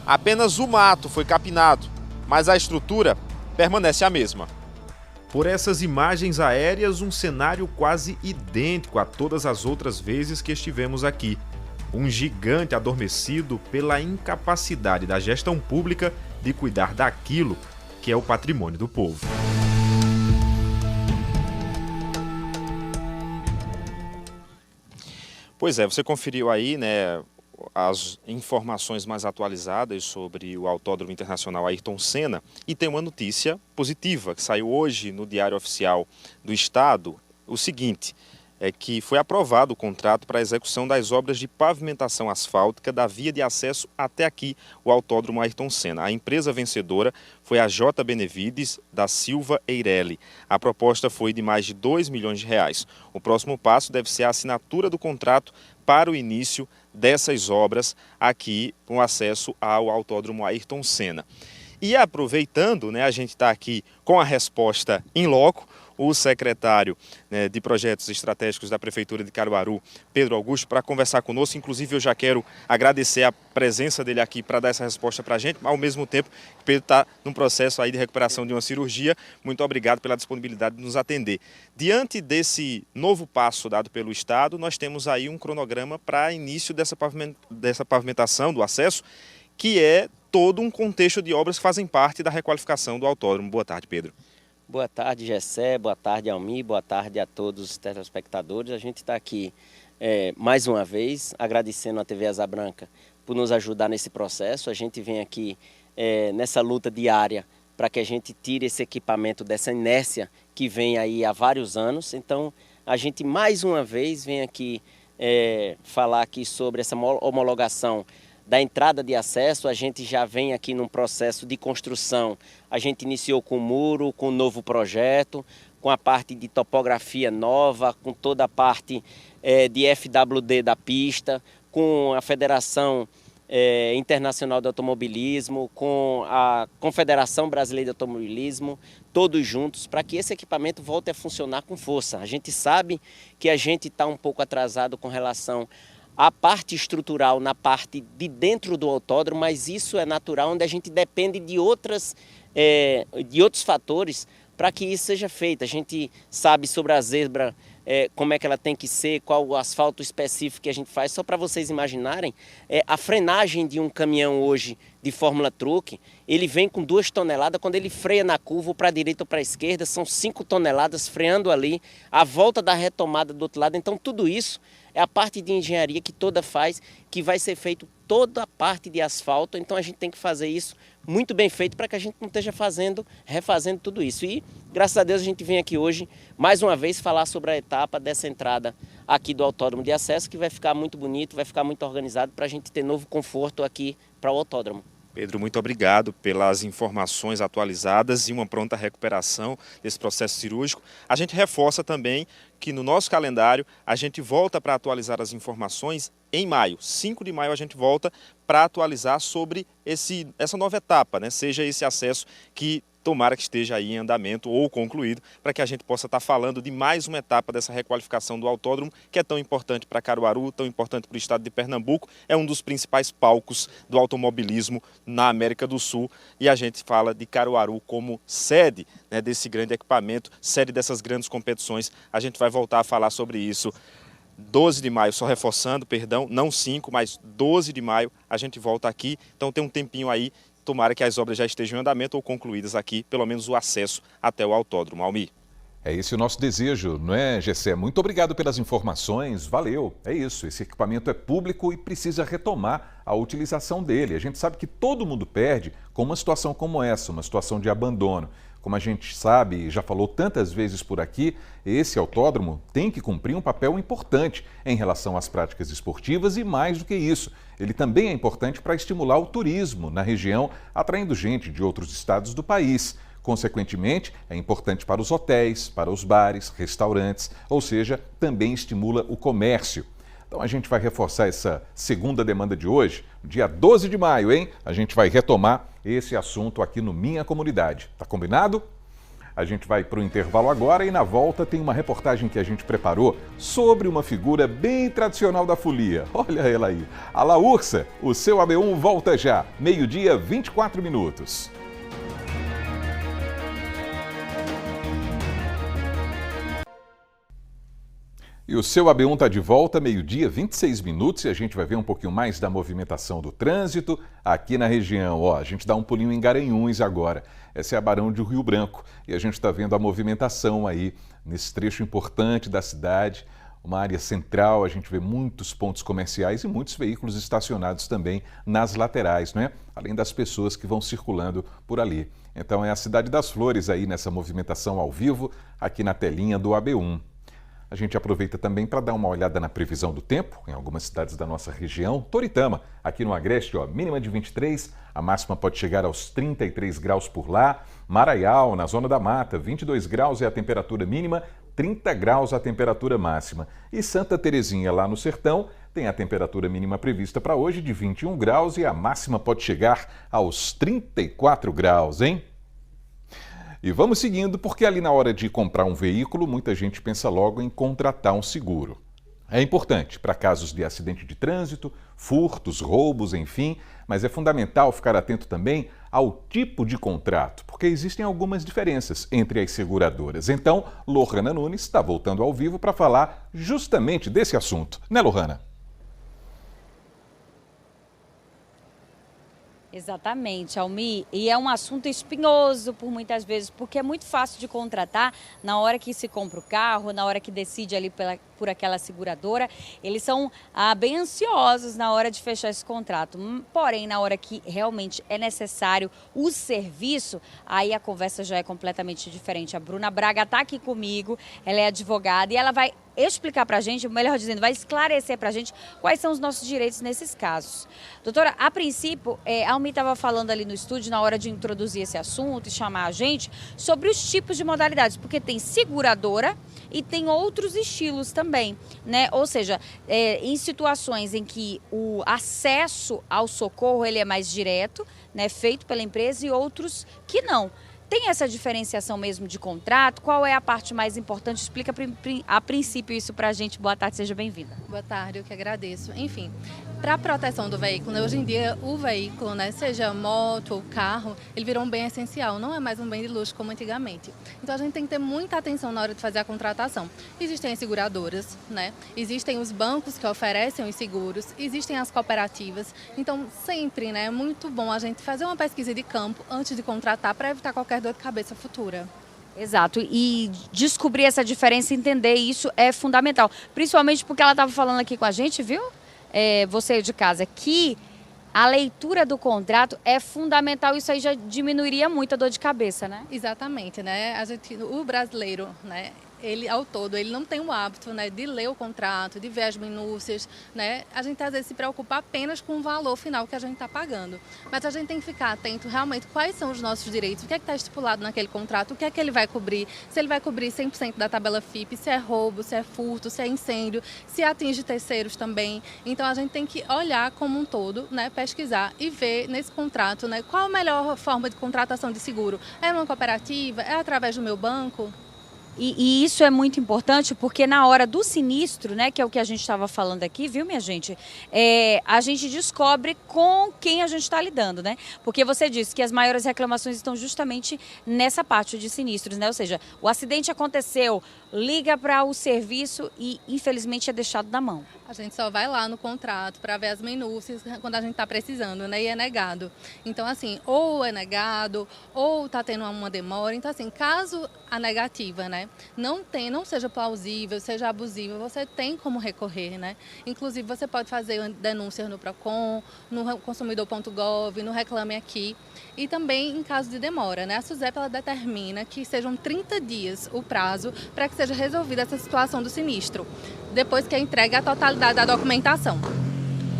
Apenas o mato foi capinado, mas a estrutura permanece a mesma. Por essas imagens aéreas, um cenário quase idêntico a todas as outras vezes que estivemos aqui. Um gigante adormecido pela incapacidade da gestão pública de cuidar daquilo que é o patrimônio do povo. Pois é, você conferiu aí, né, as informações mais atualizadas sobre o Autódromo Internacional Ayrton Senna, e tem uma notícia positiva que saiu hoje no Diário Oficial do Estado, o seguinte: é que foi aprovado o contrato para a execução das obras de pavimentação asfáltica da via de acesso até aqui, o Autódromo Ayrton Senna. A empresa vencedora foi a J. Benevides da Silva Eireli. A proposta foi de mais de R$2 milhões. O próximo passo deve ser a assinatura do contrato para o início dessas obras aqui com acesso ao Autódromo Ayrton Senna. E aproveitando, a gente está aqui com a resposta em loco, o secretário de Projetos Estratégicos da Prefeitura de Caruaru, Pedro Augusto, para conversar conosco. Inclusive, eu já quero agradecer a presença dele aqui para dar essa resposta para a gente, mas ao mesmo tempo, o Pedro está num processo aí de recuperação de uma cirurgia. Muito obrigado pela disponibilidade de nos atender. Diante desse novo passo dado pelo Estado, nós temos aí um cronograma para início dessa pavimentação do acesso, que é todo um contexto de obras que fazem parte da requalificação do autódromo. Boa tarde, Pedro. Boa tarde, Gessé, boa tarde, Almi, boa tarde a todos os telespectadores. A gente está aqui mais uma vez agradecendo a TV Asa Branca por nos ajudar nesse processo. A gente vem aqui nessa luta diária para que a gente tire esse equipamento dessa inércia que vem aí há vários anos. Então, a gente mais uma vez vem aqui falar aqui sobre essa homologação da entrada de acesso. A gente já vem aqui num processo de construção. A gente iniciou com o muro, com o novo projeto, com a parte de topografia nova, com toda a parte de FWD da pista, com a Federação Internacional de Automobilismo, com a Confederação Brasileira de Automobilismo, todos juntos, para que esse equipamento volte a funcionar com força. A gente sabe que a gente está um pouco atrasado com relação a parte estrutural na parte de dentro do autódromo, mas isso é natural, onde a gente depende de outros fatores para que isso seja feito. A gente sabe sobre a zebra, como é que ela tem que ser, qual o asfalto específico que a gente faz. Só para vocês imaginarem, a frenagem de um caminhão hoje de Fórmula Truck, ele vem com 2 toneladas, quando ele freia na curva para a direita ou para a esquerda, são 5 toneladas freando ali, a volta da retomada do outro lado. Então tudo isso é a parte de engenharia que toda faz, que vai ser feito toda a parte de asfalto. Então a gente tem que fazer isso muito bem feito para que a gente não esteja refazendo tudo isso. E graças a Deus a gente vem aqui hoje, mais uma vez, falar sobre a etapa dessa entrada aqui do autódromo de acesso, que vai ficar muito bonito, vai ficar muito organizado para a gente ter novo conforto aqui para o autódromo. Pedro, muito obrigado pelas informações atualizadas e uma pronta recuperação desse processo cirúrgico. A gente reforça também que no nosso calendário a gente volta para atualizar as informações em maio. 5 de maio a gente volta para atualizar sobre essa nova etapa, seja esse acesso que tomara que esteja aí em andamento ou concluído, para que a gente possa estar falando de mais uma etapa dessa requalificação do autódromo, que é tão importante para Caruaru, tão importante para o estado de Pernambuco, é um dos principais palcos do automobilismo na América do Sul, e a gente fala de Caruaru como sede desse grande equipamento, sede dessas grandes competições. A gente vai voltar a falar sobre isso 12 de maio, só reforçando, perdão, não 5, mas 12 de maio a gente volta aqui, então tem um tempinho aí. Tomara que as obras já estejam em andamento ou concluídas aqui, pelo menos o acesso até o autódromo. Almi. É esse o nosso desejo, não é, Gessé? Muito obrigado pelas informações, valeu. É isso, esse equipamento é público e precisa retomar a utilização dele. A gente sabe que todo mundo perde com uma situação como essa, uma situação de abandono. Como a gente sabe e já falou tantas vezes por aqui, esse autódromo tem que cumprir um papel importante em relação às práticas esportivas e, mais do que isso, ele também é importante para estimular o turismo na região, atraindo gente de outros estados do país. Consequentemente, é importante para os hotéis, para os bares, restaurantes, ou seja, também estimula o comércio. Então a gente vai reforçar essa segunda demanda de hoje, dia 12 de maio, hein? A gente vai retomar esse assunto aqui no Minha Comunidade. Tá combinado? A gente vai para o intervalo agora e na volta tem uma reportagem que a gente preparou sobre uma figura bem tradicional da folia. Olha ela aí. A Laúrcia, o seu AB1 volta já, 12h24. E o seu AB1 está de volta, 12h26, e a gente vai ver um pouquinho mais da movimentação do trânsito aqui na região. Ó, a gente dá um pulinho em Garanhuns agora. Essa é a Barão de Rio Branco e a gente está vendo a movimentação aí nesse trecho importante da cidade, uma área central. A gente vê muitos pontos comerciais e muitos veículos estacionados também nas laterais, né? Além das pessoas que vão circulando por ali. Então é a Cidade das Flores aí nessa movimentação ao vivo aqui na telinha do AB1. A gente aproveita também para dar uma olhada na previsão do tempo em algumas cidades da nossa região. Toritama, aqui no Agreste, mínima de 23, a máxima pode chegar aos 33 graus por lá. Maraial, na Zona da Mata, 22 graus é a temperatura mínima, 30 graus a temperatura máxima. E Santa Terezinha, lá no Sertão, tem a temperatura mínima prevista para hoje de 21 graus e a máxima pode chegar aos 34 graus, hein? E vamos seguindo, porque ali na hora de comprar um veículo, muita gente pensa logo em contratar um seguro. É importante para casos de acidente de trânsito, furtos, roubos, enfim, mas é fundamental ficar atento também ao tipo de contrato, porque existem algumas diferenças entre as seguradoras. Então, Lohana Nunes está voltando ao vivo para falar justamente desse assunto. Né, Lohana? Exatamente, Almi. E é um assunto espinhoso por muitas vezes, porque é muito fácil de contratar na hora que se compra o carro, na hora que decide ali por aquela seguradora. Eles são bem ansiosos na hora de fechar esse contrato. Porém, na hora que realmente é necessário o serviço, aí a conversa já é completamente diferente. A Bruna Braga está aqui comigo, ela é advogada e ela vai explicar para a gente, melhor dizendo, vai esclarecer para a gente quais são os nossos direitos nesses casos. Doutora, a princípio, a Almi estava falando ali no estúdio, na hora de introduzir esse assunto e chamar a gente, sobre os tipos de modalidades, porque tem seguradora e tem outros estilos também, né? Ou seja, em situações em que o acesso ao socorro ele é mais direto, né, feito pela empresa, e outros que não. Tem essa diferenciação mesmo de contrato? Qual é a parte mais importante? Explica a princípio isso para a gente. Boa tarde, seja bem-vinda. Boa tarde, eu que agradeço. Enfim, para a proteção do veículo, né, hoje em dia o veículo, né, seja moto ou carro, ele virou um bem essencial, não é mais um bem de luxo como antigamente. Então a gente tem que ter muita atenção na hora de fazer a contratação. Existem as seguradoras, né? Existem os bancos que oferecem os seguros, existem as cooperativas. Então sempre, né, é muito bom a gente fazer uma pesquisa de campo antes de contratar para evitar qualquer dor de cabeça futura. Exato, e descobrir essa diferença, entender isso é fundamental, principalmente porque ela estava falando aqui com a gente, viu? Você de casa, que a leitura do contrato é fundamental, isso aí já diminuiria muito a dor de cabeça, né? Exatamente, né? O brasileiro, né? Ele, ao todo, ele não tem o hábito, né, de ler o contrato, de ver as minúcias, né? A gente às vezes se preocupa apenas com o valor final que a gente está pagando. Mas a gente tem que ficar atento realmente quais são os nossos direitos, o que é que está estipulado naquele contrato, o que é que ele vai cobrir, se ele vai cobrir 100% da tabela FIP, se é roubo, se é furto, se é incêndio, se atinge terceiros também. Então a gente tem que olhar como um todo, né, pesquisar e ver nesse contrato, né, qual a melhor forma de contratação de seguro. É numa cooperativa? É através do meu banco? E isso é muito importante porque na hora do sinistro, né, que é o que a gente estava falando aqui, viu, minha gente? A gente descobre com quem a gente está lidando, né? Porque você disse que as maiores reclamações estão justamente nessa parte de sinistros, né? Ou seja, o acidente aconteceu, liga para o serviço e infelizmente é deixado na mão. A gente só vai lá no contrato para ver as minúcias quando a gente está precisando, né? E é negado. Então, assim, ou é negado, ou está tendo uma demora. Então, assim, caso a negativa, né, não seja plausível, seja abusiva, você tem como recorrer, né? Inclusive, você pode fazer denúncias no Procon, no consumidor.gov, no Reclame Aqui. E também em caso de demora, né? A SUSEP, ela determina que sejam 30 dias o prazo para que seja resolvida essa situação do sinistro, depois que é entregue a totalidade da documentação.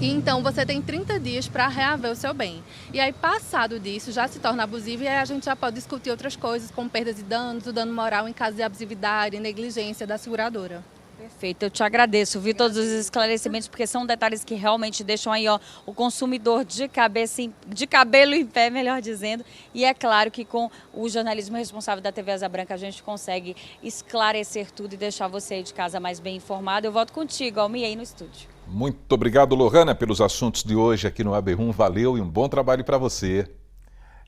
E então você tem 30 dias para reaver o seu bem. E aí, passado disso, já se torna abusivo e aí a gente já pode discutir outras coisas, como perdas e danos, o dano moral em caso de abusividade e negligência da seguradora. Perfeito, eu te agradeço, vi todos os esclarecimentos, porque são detalhes que realmente deixam aí, ó, o consumidor de cabelo em pé, melhor dizendo. E é claro que com o jornalismo responsável da TV Asa Branca a gente consegue esclarecer tudo e deixar você aí de casa mais bem informado. Eu volto contigo, Almi, aí no estúdio. Muito obrigado, Lohana, pelos assuntos de hoje aqui no AB1. Valeu e um bom trabalho para você.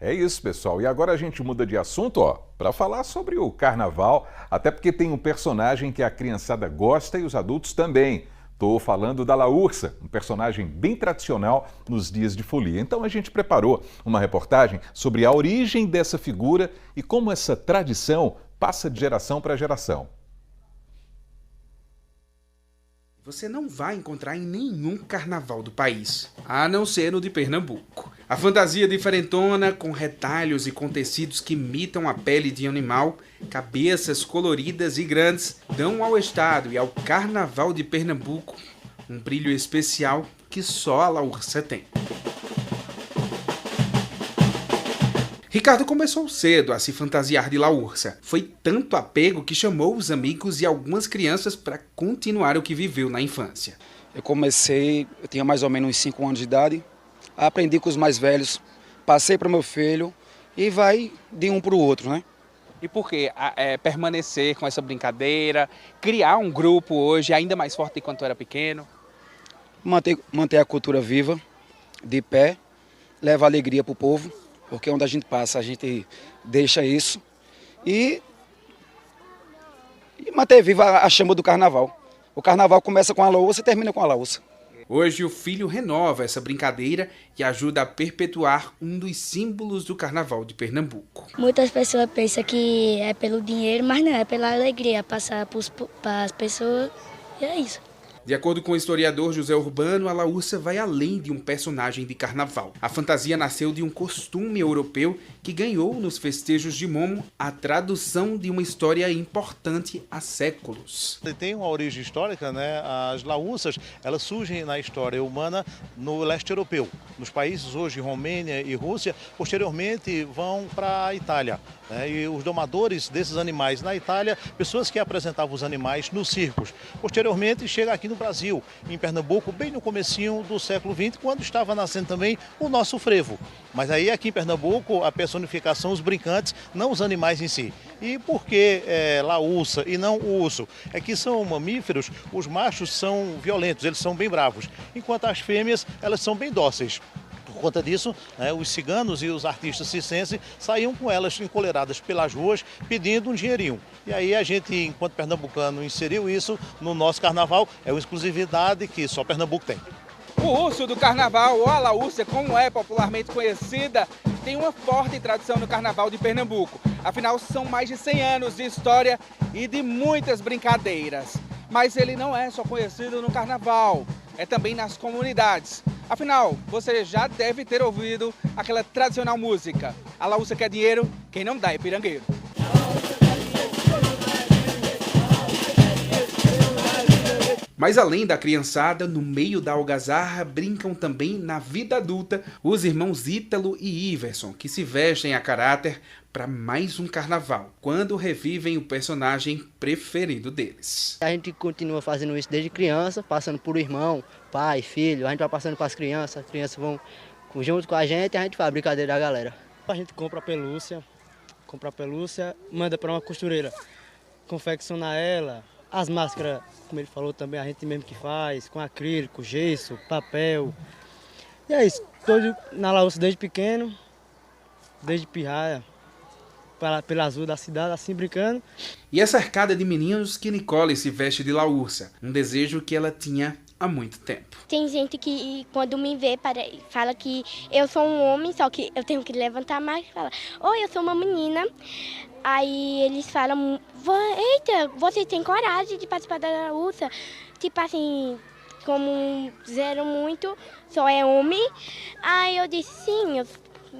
É isso, pessoal. E agora a gente muda de assunto, para falar sobre o carnaval, até porque tem um personagem que a criançada gosta e os adultos também. Estou falando da Laúrsa, um personagem bem tradicional nos dias de folia. Então a gente preparou uma reportagem sobre a origem dessa figura e como essa tradição passa de geração para geração. você não vai encontrar em nenhum carnaval do país, a não ser no de Pernambuco. A fantasia diferentona, com retalhos e com tecidos que imitam a pele de animal, cabeças coloridas e grandes, dão ao estado e ao Carnaval de Pernambuco um brilho especial que só a Laúrcia tem. Ricardo começou cedo a se fantasiar de Laúrcia. Foi tanto apego que chamou os amigos e algumas crianças para continuar o que viveu na infância. Eu tinha mais ou menos uns 5 anos de idade, aprendi com os mais velhos, passei para o meu filho e vai de um para o outro, né? E por que permanecer com essa brincadeira, criar um grupo hoje ainda mais forte do que quando era pequeno? Manter a cultura viva, de pé, levar alegria para o povo, porque onde a gente passa, a gente deixa isso e manter viva a chama do carnaval. O carnaval começa com a Laúrcia e termina com a Laúrcia. Hoje o filho renova essa brincadeira e ajuda a perpetuar um dos símbolos do carnaval de Pernambuco. Muitas pessoas pensam que é pelo dinheiro, mas não, é pela alegria, passar para as pessoas e é isso. De acordo com o historiador José Urbano, a Laúrcia vai além de um personagem de carnaval. A fantasia nasceu de um costume europeu que ganhou nos festejos de Momo a tradução de uma história importante há séculos. Tem uma origem histórica, né? As laúças, elas surgem na história humana no leste europeu. Nos países hoje, Romênia e Rússia, posteriormente vão para a Itália. E os domadores desses animais na Itália, pessoas que apresentavam os animais nos circos. Posteriormente chega aqui no Brasil, em Pernambuco, bem no comecinho do século XX, quando estava nascendo também o nosso frevo. Mas aí aqui em Pernambuco, a personificação, os brincantes, não os animais em si. E por que laúça e não o urso? É que são mamíferos, os machos são violentos, eles são bem bravos, enquanto as fêmeas, elas são bem dóceis. Por conta disso, os ciganos e os artistas circenses saíam com elas encoleradas pelas ruas pedindo um dinheirinho. E aí a gente, enquanto pernambucano, inseriu isso no nosso carnaval. É uma exclusividade que só Pernambuco tem. O urso do carnaval, ou a Laúrcia, como é popularmente conhecida, tem uma forte tradição no carnaval de Pernambuco. Afinal, são mais de 100 anos de história e de muitas brincadeiras. Mas ele não é só conhecido no carnaval, é também nas comunidades. Afinal, você já deve ter ouvido aquela tradicional música: a Laúrcia quer dinheiro, quem não dá é pirangueiro. Mas além da criançada, no meio da algazarra, brincam também na vida adulta os irmãos Ítalo e Iverson, que se vestem a caráter para mais um carnaval, quando revivem o personagem preferido deles. A gente continua fazendo isso desde criança, passando por irmão, pai, filho, a gente vai passando para as crianças vão junto com a gente faz a brincadeira da galera. A gente compra a pelúcia, manda para uma costureira, confecciona ela. As máscaras, como ele falou também, a gente mesmo que faz, com acrílico, gesso, papel. E é isso, todo na Laúrcia desde pequeno, desde pirraia, pelas ruas da cidade, assim brincando. E é cercada de meninos que Nicole se veste de Laúrcia, um desejo que ela tinha há muito tempo. Tem gente que quando me vê fala que eu sou um homem, só que eu tenho que levantar mais e falar: oi, eu sou uma menina. Aí eles falam: eita, você tem coragem de participar da Laúrcia? Tipo assim, como zero muito, só é homem. Aí eu disse sim.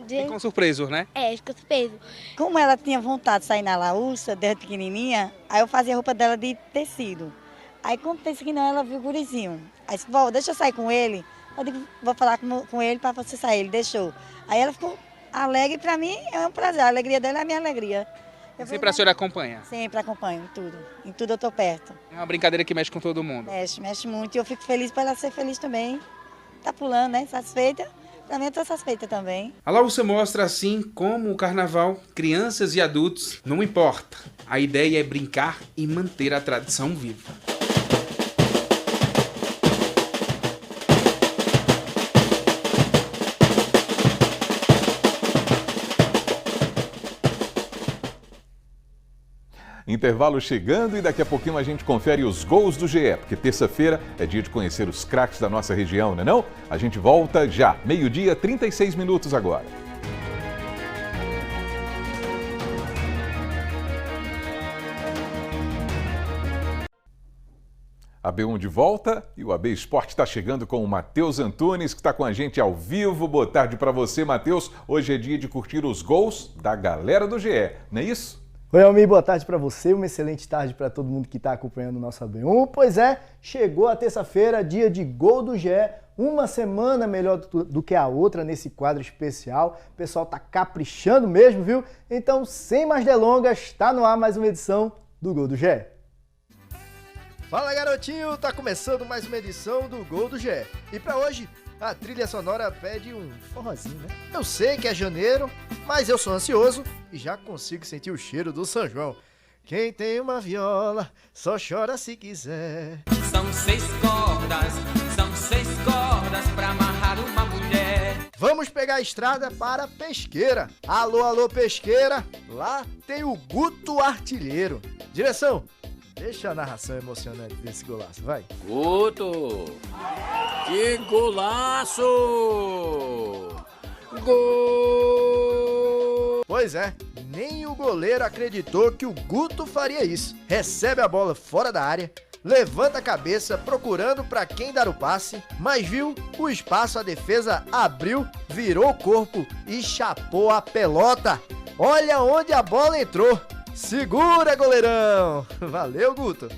Ficam surpresos, né? É, ficam surpresos. Como ela tinha vontade de sair na Laúrcia, desde pequenininha, aí eu fazia a roupa dela de tecido. Aí quando disse que não, ela viu o gurizinho. Aí disse: vó, deixa eu sair com ele. Eu digo: vou falar com ele para você sair. Ele deixou. Aí ela ficou alegre, para mim é um prazer. A alegria dela é a minha alegria. Sempre a senhora acompanha? Sempre acompanho, em tudo. Em tudo eu tô perto. É uma brincadeira que mexe com todo mundo. Mexe muito. E eu fico feliz para ela ser feliz também. Tá pulando, né? Satisfeita. Pra mim eu tô satisfeita também. A Laúrcia mostra assim como o carnaval, crianças e adultos, não importa. A ideia é brincar e manter a tradição viva. Intervalo chegando e daqui a pouquinho a gente confere os gols do GE, porque terça-feira é dia de conhecer os craques da nossa região, não é não? A gente volta já, 12h, 36 minutos agora. AB1 de volta e o AB Esporte está chegando com o Matheus Antunes, que está com a gente ao vivo. Boa tarde para você, Matheus. Hoje é dia de curtir os gols da galera do GE, não é isso? Oi, Almir, boa tarde para você, uma excelente tarde para todo mundo que está acompanhando o nosso AB1. Pois é, chegou a terça-feira, dia de gol do GE, uma semana melhor do que a outra nesse quadro especial. O pessoal tá caprichando mesmo, viu? Então, sem mais delongas, está no ar mais uma edição do Gol do GE. Fala, garotinho! Tá começando mais uma edição do Gol do GE. E para hoje, a trilha sonora pede um forrozinho, né? Eu sei que é janeiro, mas eu sou ansioso e já consigo sentir o cheiro do São João. Quem tem uma viola só chora se quiser. São 6 cordas pra amarrar uma mulher. Vamos pegar a estrada para Pesqueira. Alô, alô, Pesqueira. Lá tem o Guto Artilheiro. Direção, deixa a narração emocionante desse golaço, vai. Guto! Que golaço! Gol! Pois é, nem o goleiro acreditou que o Guto faria isso. Recebe a bola fora da área, levanta a cabeça procurando para quem dar o passe, mas viu o espaço, a defesa abriu, virou o corpo e chapou a pelota. Olha onde a bola entrou. Segura, goleirão! Valeu, Guto!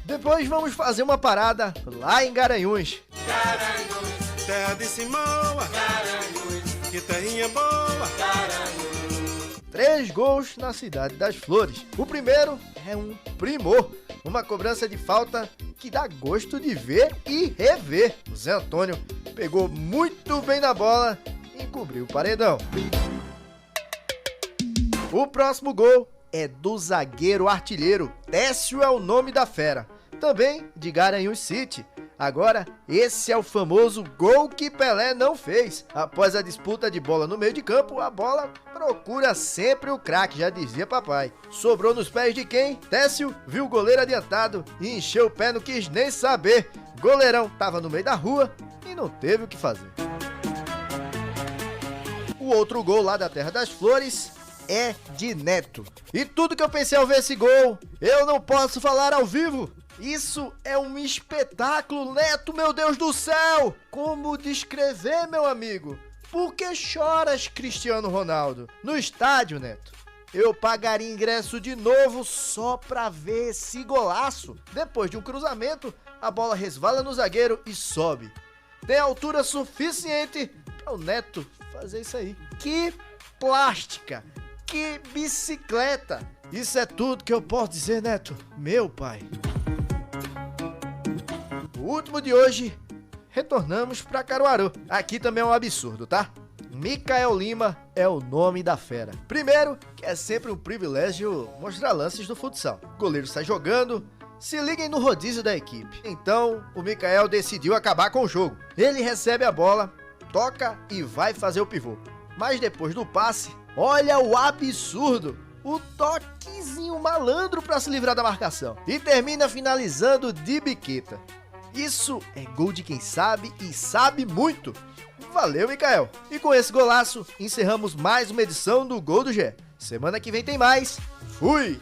Depois vamos fazer uma parada lá em Garanhuns. Garanhuns, terra de Simoa. Garanhuns, que terrinha boa. Garanhuns. 3 gols na Cidade das Flores. O primeiro é um primor, uma cobrança de falta que dá gosto de ver e rever. O Zé Antônio pegou muito bem na bola e cobriu o paredão. O próximo gol é do zagueiro artilheiro. Técio é o nome da fera, também de Garanhuns City. Agora, esse é o famoso gol que Pelé não fez. Após a disputa de bola no meio de campo, a bola procura sempre o craque, já dizia papai. Sobrou nos pés de quem? Técio viu o goleiro adiantado e encheu o pé, não quis nem saber. Goleirão tava no meio da rua e não teve o que fazer. O outro gol lá da Terra das Flores é de Neto. E tudo que eu pensei ao ver esse gol, eu não posso falar ao vivo. Isso é um espetáculo, Neto, meu Deus do céu! Como descrever, meu amigo? Por que choras, Cristiano Ronaldo? No estádio, Neto, eu pagaria ingresso de novo só pra ver esse golaço. Depois de um cruzamento, a bola resvala no zagueiro e sobe. Tem altura suficiente para o Neto fazer isso aí. Que plástica! Que bicicleta! Isso é tudo que eu posso dizer, Neto, meu pai. O último de hoje, retornamos para Caruaru. Aqui também é um absurdo, tá? Micael Lima é o nome da fera. Primeiro, que é sempre um privilégio mostrar lances do futsal. O goleiro sai jogando, se liguem no rodízio da equipe. Então, o Micael decidiu acabar com o jogo. Ele recebe a bola, toca e vai fazer o pivô. Mas depois do passe, olha o absurdo, o toquezinho malandro para se livrar da marcação. E termina finalizando de biqueta. Isso é gol de quem sabe e sabe muito. Valeu, Micael. E com esse golaço, encerramos mais uma edição do Gol do GE. Semana que vem tem mais. Fui!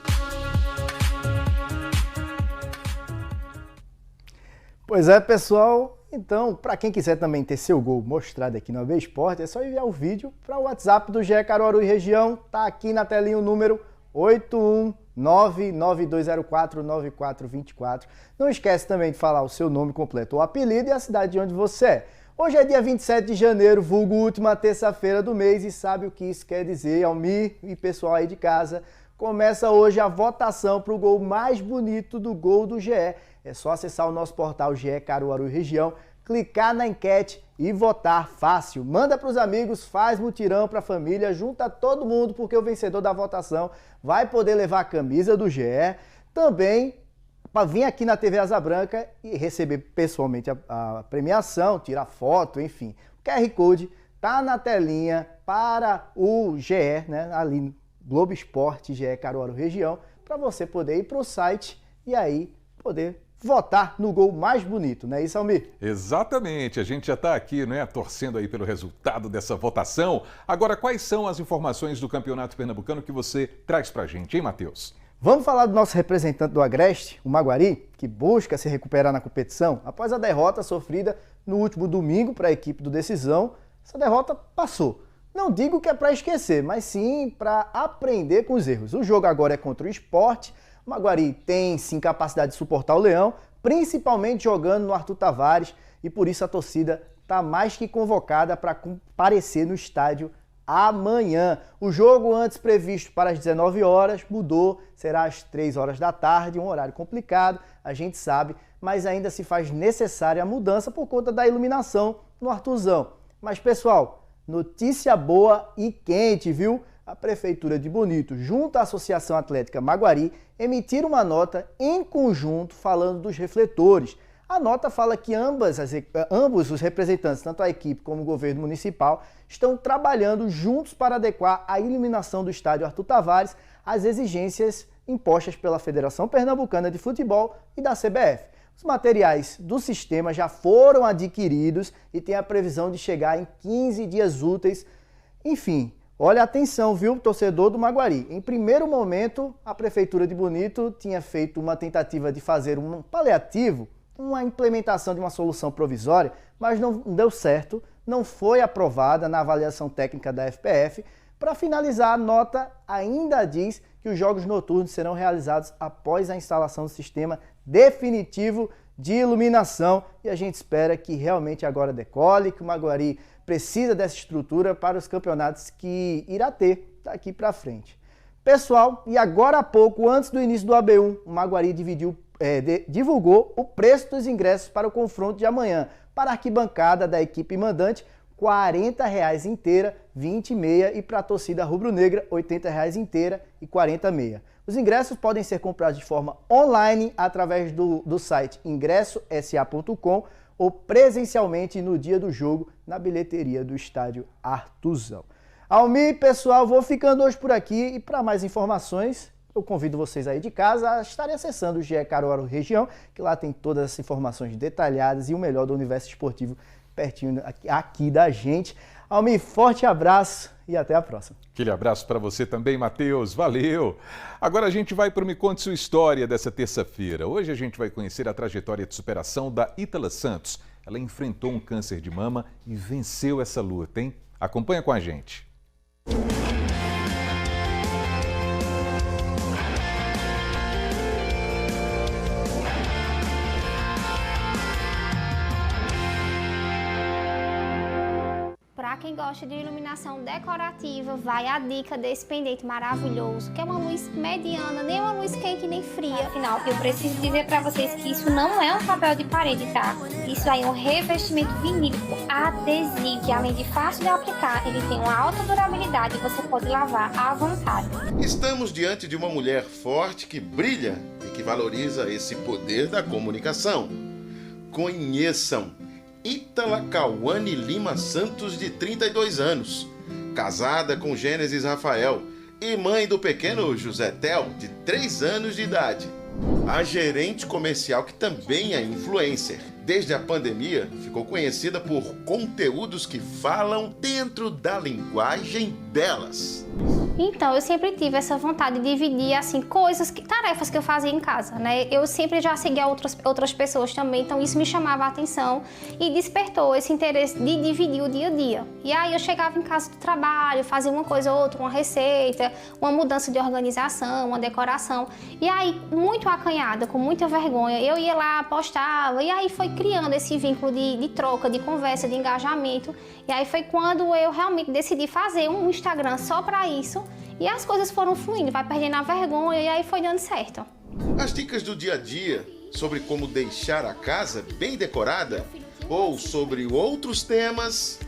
Pois é, pessoal. Então, para quem quiser também ter seu gol mostrado aqui no AB Esporte, é só enviar o vídeo para o WhatsApp do GE Caruaru e Região. Tá aqui na telinha o número 81992049424. Não esquece também de falar o seu nome completo ou apelido e a cidade de onde você é. Hoje é dia 27 de janeiro, vulgo última terça-feira do mês, e sabe o que isso quer dizer, Almir e pessoal aí de casa? Começa hoje a votação para o gol mais bonito do Gol do GE. É só acessar o nosso portal GE Caruaru e Região, clicar na enquete e votar fácil. Manda para os amigos, faz mutirão para a família, junta todo mundo, porque o vencedor da votação vai poder levar a camisa do GE, também para vir aqui na TV Asa Branca e receber pessoalmente a premiação, tirar foto, enfim. O QR Code tá na telinha para o GE, né, ali Globo Esporte, GE Caruaru Região, para você poder ir para o site e aí poder votar no gol mais bonito, não é isso, Almir? Exatamente, a gente já está aqui, né, torcendo aí pelo resultado dessa votação. Agora, quais são as informações do Campeonato Pernambucano que você traz para a gente, hein, Matheus? Vamos falar do nosso representante do Agreste, o Maguari, que busca se recuperar na competição após a derrota sofrida no último domingo para a equipe do Decisão. Essa derrota passou. Não digo que é para esquecer, mas sim para aprender com os erros. O jogo agora é contra o Sport. O Maguari tem sim capacidade de suportar o Leão, principalmente jogando no Arthur Tavares, e por isso a torcida está mais que convocada para comparecer no estádio amanhã. O jogo antes previsto para as 19 horas mudou, será às 3 horas da tarde, um horário complicado, a gente sabe, mas ainda se faz necessária a mudança por conta da iluminação no Arthurzão. Mas pessoal, notícia boa e quente, viu? A Prefeitura de Bonito, junto à Associação Atlética Maguari, emitiram uma nota em conjunto falando dos refletores. A nota fala que ambos os representantes, tanto a equipe como o governo municipal, estão trabalhando juntos para adequar a iluminação do estádio Arthur Tavares às exigências impostas pela Federação Pernambucana de Futebol e da CBF. Os materiais do sistema já foram adquiridos e tem a previsão de chegar em 15 dias úteis. Enfim, olha, atenção, viu, torcedor do Maguari. Em primeiro momento, a Prefeitura de Bonito tinha feito uma tentativa de fazer um paliativo, uma implementação de uma solução provisória, mas não deu certo, não foi aprovada na avaliação técnica da FPF. Para finalizar, a nota ainda diz que os jogos noturnos serão realizados após a instalação do sistema definitivo de iluminação e a gente espera que realmente agora decole, que o Maguari precisa dessa estrutura para os campeonatos que irá ter daqui para frente. Pessoal, e agora há pouco, antes do início do AB1, o Maguari divulgou o preço dos ingressos para o confronto de amanhã. Para a arquibancada da equipe mandante, R$ 40,00 inteira, 20 meia, e para a torcida rubro-negra, R$ 80,00 inteira e 40 meia. Os ingressos podem ser comprados de forma online através do site ingressosa.com ou presencialmente no dia do jogo na bilheteria do estádio Arthurzão. Almir, pessoal, vou ficando hoje por aqui e para mais informações eu convido vocês aí de casa a estarem acessando o GE Caruaru Região, que lá tem todas as informações detalhadas e o melhor do universo esportivo pertinho aqui da gente. Almir, forte abraço e até a próxima. Aquele abraço para você também, Matheus. Valeu! Agora a gente vai para o Me Conte Sua História dessa terça-feira. Hoje a gente vai conhecer a trajetória de superação da Ítala Santos. Ela enfrentou um câncer de mama e venceu essa luta, hein? Acompanha com a gente. Para quem gosta de iluminação decorativa, vai a dica desse pendente maravilhoso, que é uma luz mediana, nem uma luz quente nem fria. Afinal, eu preciso dizer para vocês que isso não é um papel de parede, tá? Isso aí é um revestimento vinílico adesivo, que além de fácil de aplicar, ele tem uma alta durabilidade e você pode lavar à vontade. Estamos diante de uma mulher forte que brilha e que valoriza esse poder da comunicação. Conheçam Ítala Cauane Lima Santos, de 32 anos, casada com Gênesis Rafael e mãe do pequeno José Tel, de 3 anos de idade. A gerente comercial, que também é influencer. Desde a pandemia, ficou conhecida por conteúdos que falam dentro da linguagem delas. Então, eu sempre tive essa vontade de dividir, assim, tarefas que eu fazia em casa, né? Eu sempre já seguia outras pessoas também, então isso me chamava a atenção e despertou esse interesse de dividir o dia a dia. E aí eu chegava em casa do trabalho, fazia uma coisa ou outra, uma receita, uma mudança de organização, uma decoração. E aí, muito acanhada, com muita vergonha, eu ia lá, postava, e aí foi criando esse vínculo de troca, de conversa, de engajamento. E aí foi quando eu realmente decidi fazer um Instagram só para isso. E as coisas foram fluindo, vai perdendo a vergonha e aí foi dando certo. As dicas do dia a dia sobre como deixar a casa bem decorada ou sobre outros temas.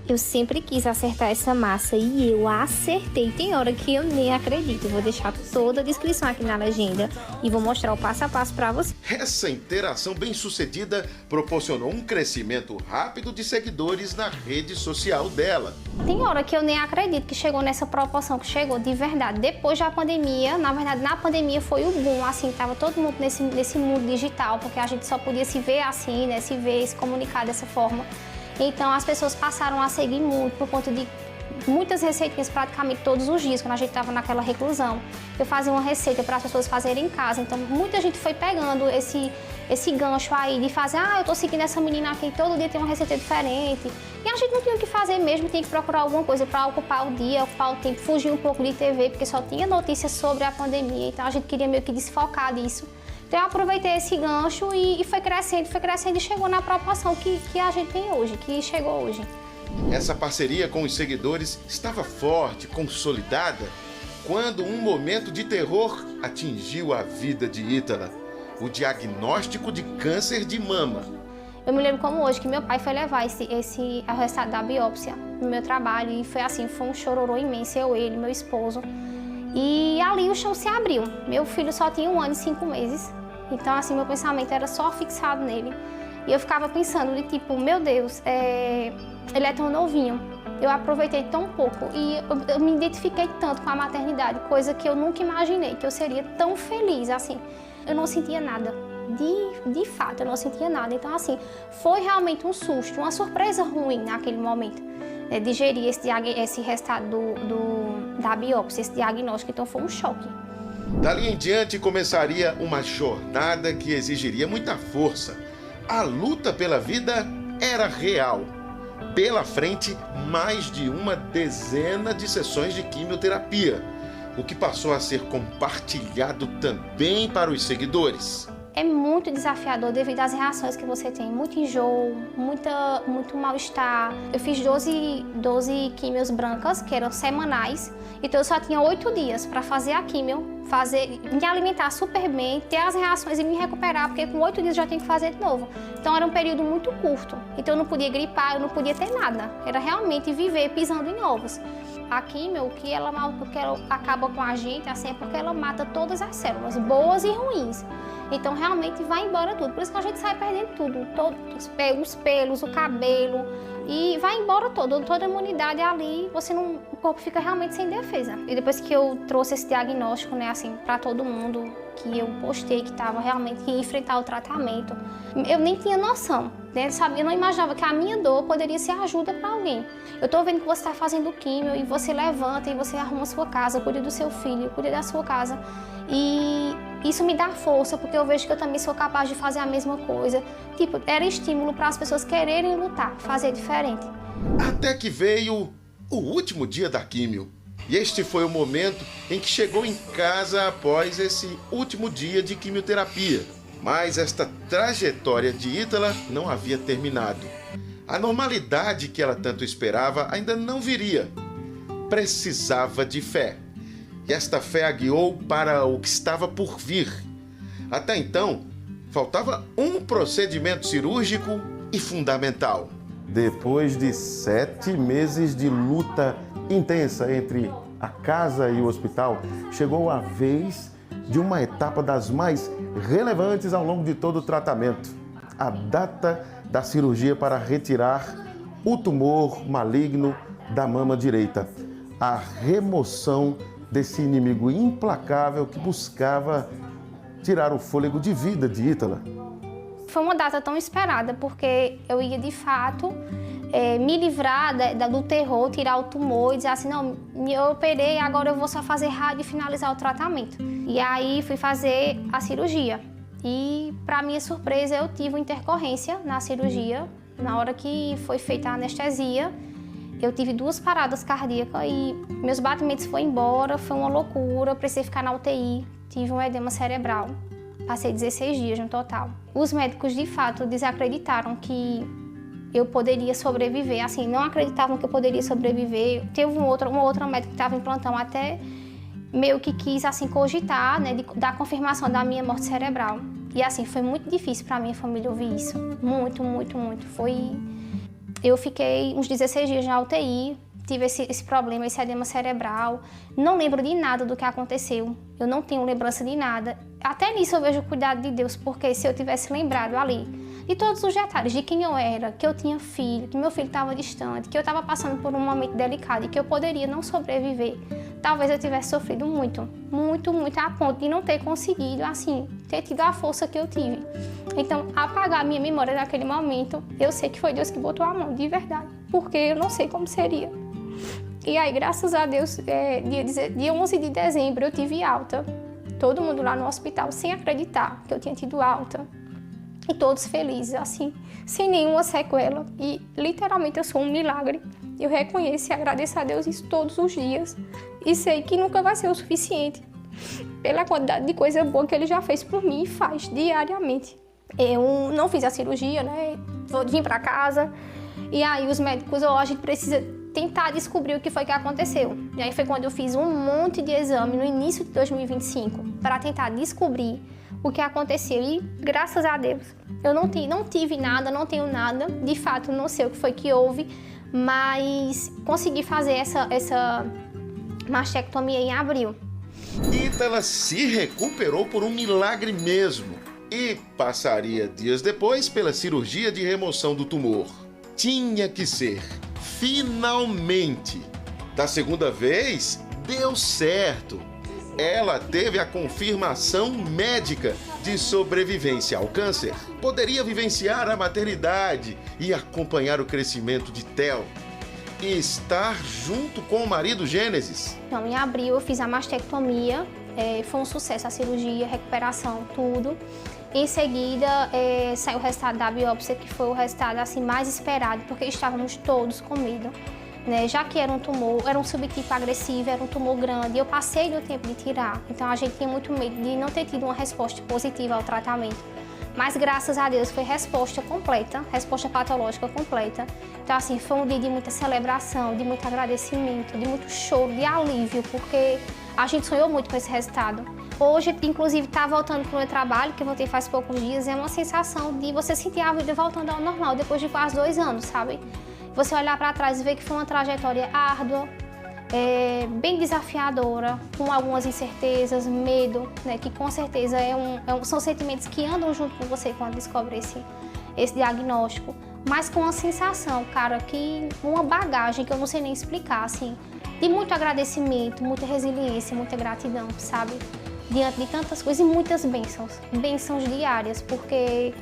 Eu sempre quis acertar essa massa e eu acertei. Tem hora que eu nem acredito. Eu vou deixar toda a descrição aqui na legenda e vou mostrar o passo a passo para você. Essa interação bem-sucedida proporcionou um crescimento rápido de seguidores na rede social dela. Tem hora que eu nem acredito que chegou nessa proporção, que chegou de verdade. Depois da pandemia, na verdade, na pandemia foi o boom, assim, tava todo mundo nesse mundo digital, porque a gente só podia se ver assim, né, se comunicar dessa forma. Então as pessoas passaram a seguir muito por conta de muitas receitinhas praticamente todos os dias, quando a gente estava naquela reclusão. Eu fazia uma receita para as pessoas fazerem em casa, então muita gente foi pegando esse gancho aí de fazer, eu tô seguindo essa menina aqui, todo dia tem uma receita diferente. E a gente não tinha o que fazer mesmo, tinha que procurar alguma coisa para ocupar o dia, ocupar o tempo, fugir um pouco de TV, porque só tinha notícias sobre a pandemia, então a gente queria meio que desfocar disso. Então eu aproveitei esse gancho e foi crescendo e chegou na proporção que a gente tem hoje, que chegou hoje. Essa parceria com os seguidores estava forte, consolidada, quando um momento de terror atingiu a vida de Ítala. O diagnóstico de câncer de mama. Eu me lembro como hoje que meu pai foi levar o resultado da biópsia no meu trabalho e foi assim, foi um chororô imenso, ele, meu esposo. E ali o chão se abriu. Meu filho só tinha 1 ano e 5 meses, então assim, meu pensamento era só fixado nele. E eu ficava pensando de tipo, meu Deus, ele é tão novinho, eu aproveitei tão pouco e eu me identifiquei tanto com a maternidade, coisa que eu nunca imaginei, que eu seria tão feliz, assim. Eu não sentia nada, de fato, eu não sentia nada. Então, assim, foi realmente um susto, uma surpresa ruim naquele momento, digerir esse resultado da biópsia, esse diagnóstico, então foi um choque. Dali em diante começaria uma jornada que exigiria muita força. A luta pela vida era real. Pela frente, mais de uma dezena de sessões de quimioterapia, o que passou a ser compartilhado também para os seguidores. É muito desafiador devido às reações que você tem, muito enjoo, muito mal-estar. Eu fiz 12 químios brancas, que eram semanais, então eu só tinha 8 dias para fazer a químio, me alimentar super bem, ter as reações e me recuperar, porque com 8 dias já tenho que fazer de novo. Então era um período muito curto, então eu não podia gripar, eu não podia ter nada, era realmente viver pisando em ovos. A químio, o que ela acaba com a gente, assim, é porque ela mata todas as células, boas e ruins. Então realmente vai embora tudo, por isso que a gente sai perdendo tudo, os pelos, o cabelo, e vai embora toda a imunidade ali, o corpo fica realmente sem defesa. E depois que eu trouxe esse diagnóstico, né, assim, para todo mundo, que eu postei que estava realmente que ia enfrentar o tratamento, eu nem tinha noção, né, sabe? Eu não imaginava que a minha dor poderia ser ajuda para alguém. Eu tô vendo que você está fazendo químio e você levanta e você arruma a sua casa, cuida do seu filho, cuida da sua casa, e isso me dá força, porque eu vejo que eu também sou capaz de fazer a mesma coisa. Tipo, era estímulo para as pessoas quererem lutar, fazer diferente. Até que veio o último dia da químio. E este foi o momento em que chegou em casa após esse último dia de quimioterapia. Mas esta trajetória de Ítala não havia terminado. A normalidade que ela tanto esperava ainda não viria. Precisava de fé. E esta fé a guiou para o que estava por vir. Até então, faltava um procedimento cirúrgico e fundamental. Depois de 7 meses de luta intensa entre a casa e o hospital, chegou a vez de uma etapa das mais relevantes ao longo de todo o tratamento. A data da cirurgia para retirar o tumor maligno da mama direita. A remoção desse inimigo implacável que buscava tirar o fôlego de vida de Ítala. Foi uma data tão esperada, porque eu ia de fato me livrar do terror, tirar o tumor e dizer assim, não, eu operei, agora eu vou só fazer rádio e finalizar o tratamento. E aí fui fazer a cirurgia. E, para minha surpresa, eu tive uma intercorrência na cirurgia. Na hora que foi feita a anestesia, eu tive 2 paradas cardíacas e meus batimentos foram embora, foi uma loucura, precisei ficar na UTI, tive um edema cerebral, passei 16 dias no total. Os médicos, de fato, desacreditaram que eu poderia sobreviver, assim, não acreditavam que eu poderia sobreviver. Teve uma outra médica que estava em plantão até meio que quis, assim, cogitar, né, da confirmação da minha morte cerebral. E, assim, foi muito difícil para minha família ouvir isso, muito, muito, muito. Eu fiquei uns 16 dias na UTI, tive esse problema, esse edema cerebral. Não lembro de nada do que aconteceu, eu não tenho lembrança de nada. Até nisso eu vejo o cuidado de Deus, porque se eu tivesse lembrado ali de todos os detalhes, de quem eu era, que eu tinha filho, que meu filho estava distante, que eu estava passando por um momento delicado e que eu poderia não sobreviver, talvez eu tivesse sofrido muito, muito, muito, a ponto de não ter conseguido, assim, ter tido a força que eu tive. Então, apagar a minha memória naquele momento, eu sei que foi Deus que botou a mão, de verdade, porque eu não sei como seria. E aí, graças a Deus, dia 11 de dezembro eu tive alta. Todo mundo lá no hospital sem acreditar que eu tinha tido alta. E todos felizes, assim, sem nenhuma sequela. E literalmente eu sou um milagre. Eu reconheço e agradeço a Deus isso todos os dias. E sei que nunca vai ser o suficiente pela quantidade de coisa boa que Ele já fez por mim e faz diariamente. Eu não fiz a cirurgia, né? Vim para casa. E aí os médicos, a gente precisa tentar descobrir o que foi que aconteceu. E aí foi quando eu fiz um monte de exame no início de 2025 para tentar descobrir o que aconteceu. E graças a Deus, eu não tive nada, não tenho nada. De fato, não sei o que foi que houve, mas consegui fazer essa mastectomia em abril. Ítala se recuperou por um milagre mesmo e passaria dias depois pela cirurgia de remoção do tumor. Tinha que ser. Finalmente! Da segunda vez, deu certo. Ela teve a confirmação médica de sobrevivência ao câncer. Poderia vivenciar a maternidade e acompanhar o crescimento de Theo. E estar junto com o marido Gênesis. Então, em abril eu fiz a mastectomia, foi um sucesso a cirurgia, recuperação, tudo. Em seguida, saiu o resultado da biópsia, que foi o resultado assim, mais esperado, porque estávamos todos com medo, né? Já que era um tumor, era um subtipo agressivo, era um tumor grande, eu passei do tempo de tirar, então a gente tinha muito medo de não ter tido uma resposta positiva ao tratamento. Mas graças a Deus foi resposta completa, resposta patológica completa. Então assim, foi um dia de muita celebração, de muito agradecimento, de muito choro, de alívio, porque a gente sonhou muito com esse resultado. Hoje, inclusive, tá voltando para o meu trabalho, que eu voltei faz poucos dias, é uma sensação de você sentir a vida voltando ao normal, depois de quase 2 anos, sabe? Você olhar para trás e ver que foi uma trajetória árdua, bem desafiadora, com algumas incertezas, medo, né, que com certeza são sentimentos que andam junto com você quando descobre esse diagnóstico, mas com uma sensação, cara, que uma bagagem que eu não sei nem explicar, assim, de muito agradecimento, muita resiliência, muita gratidão, sabe? Diante de tantas coisas e muitas bênçãos diárias, porque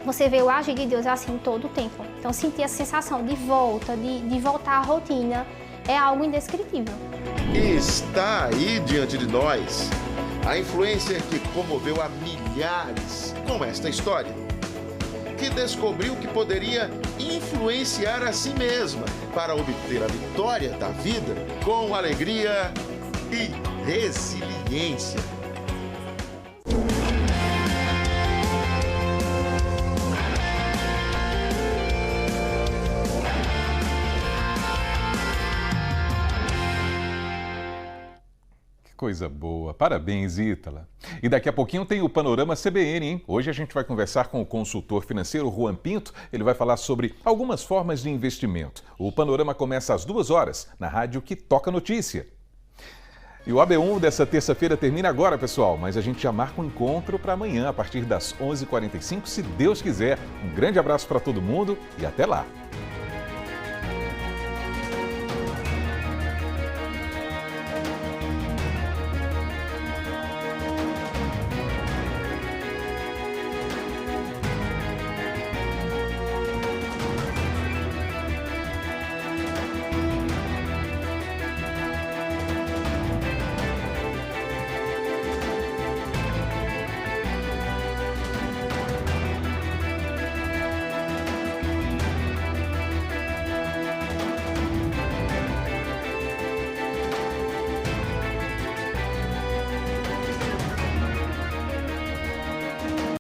você vê o agir de Deus assim todo o tempo. Então sentir a sensação de volta, de voltar à rotina, é algo indescritível. Está aí diante de nós a influencer que comoveu a milhares com esta história, que descobriu que poderia influenciar a si mesma para obter a vitória da vida com alegria e resiliência. Coisa boa. Parabéns, Ítala. E daqui a pouquinho tem o Panorama CBN, hein? Hoje a gente vai conversar com o consultor financeiro Juan Pinto. Ele vai falar sobre algumas formas de investimento. O Panorama começa às 2h, na rádio que toca notícia. E o AB1 dessa terça-feira termina agora, pessoal. Mas a gente já marca um encontro para amanhã, a partir das 11h45, se Deus quiser. Um grande abraço para todo mundo e até lá.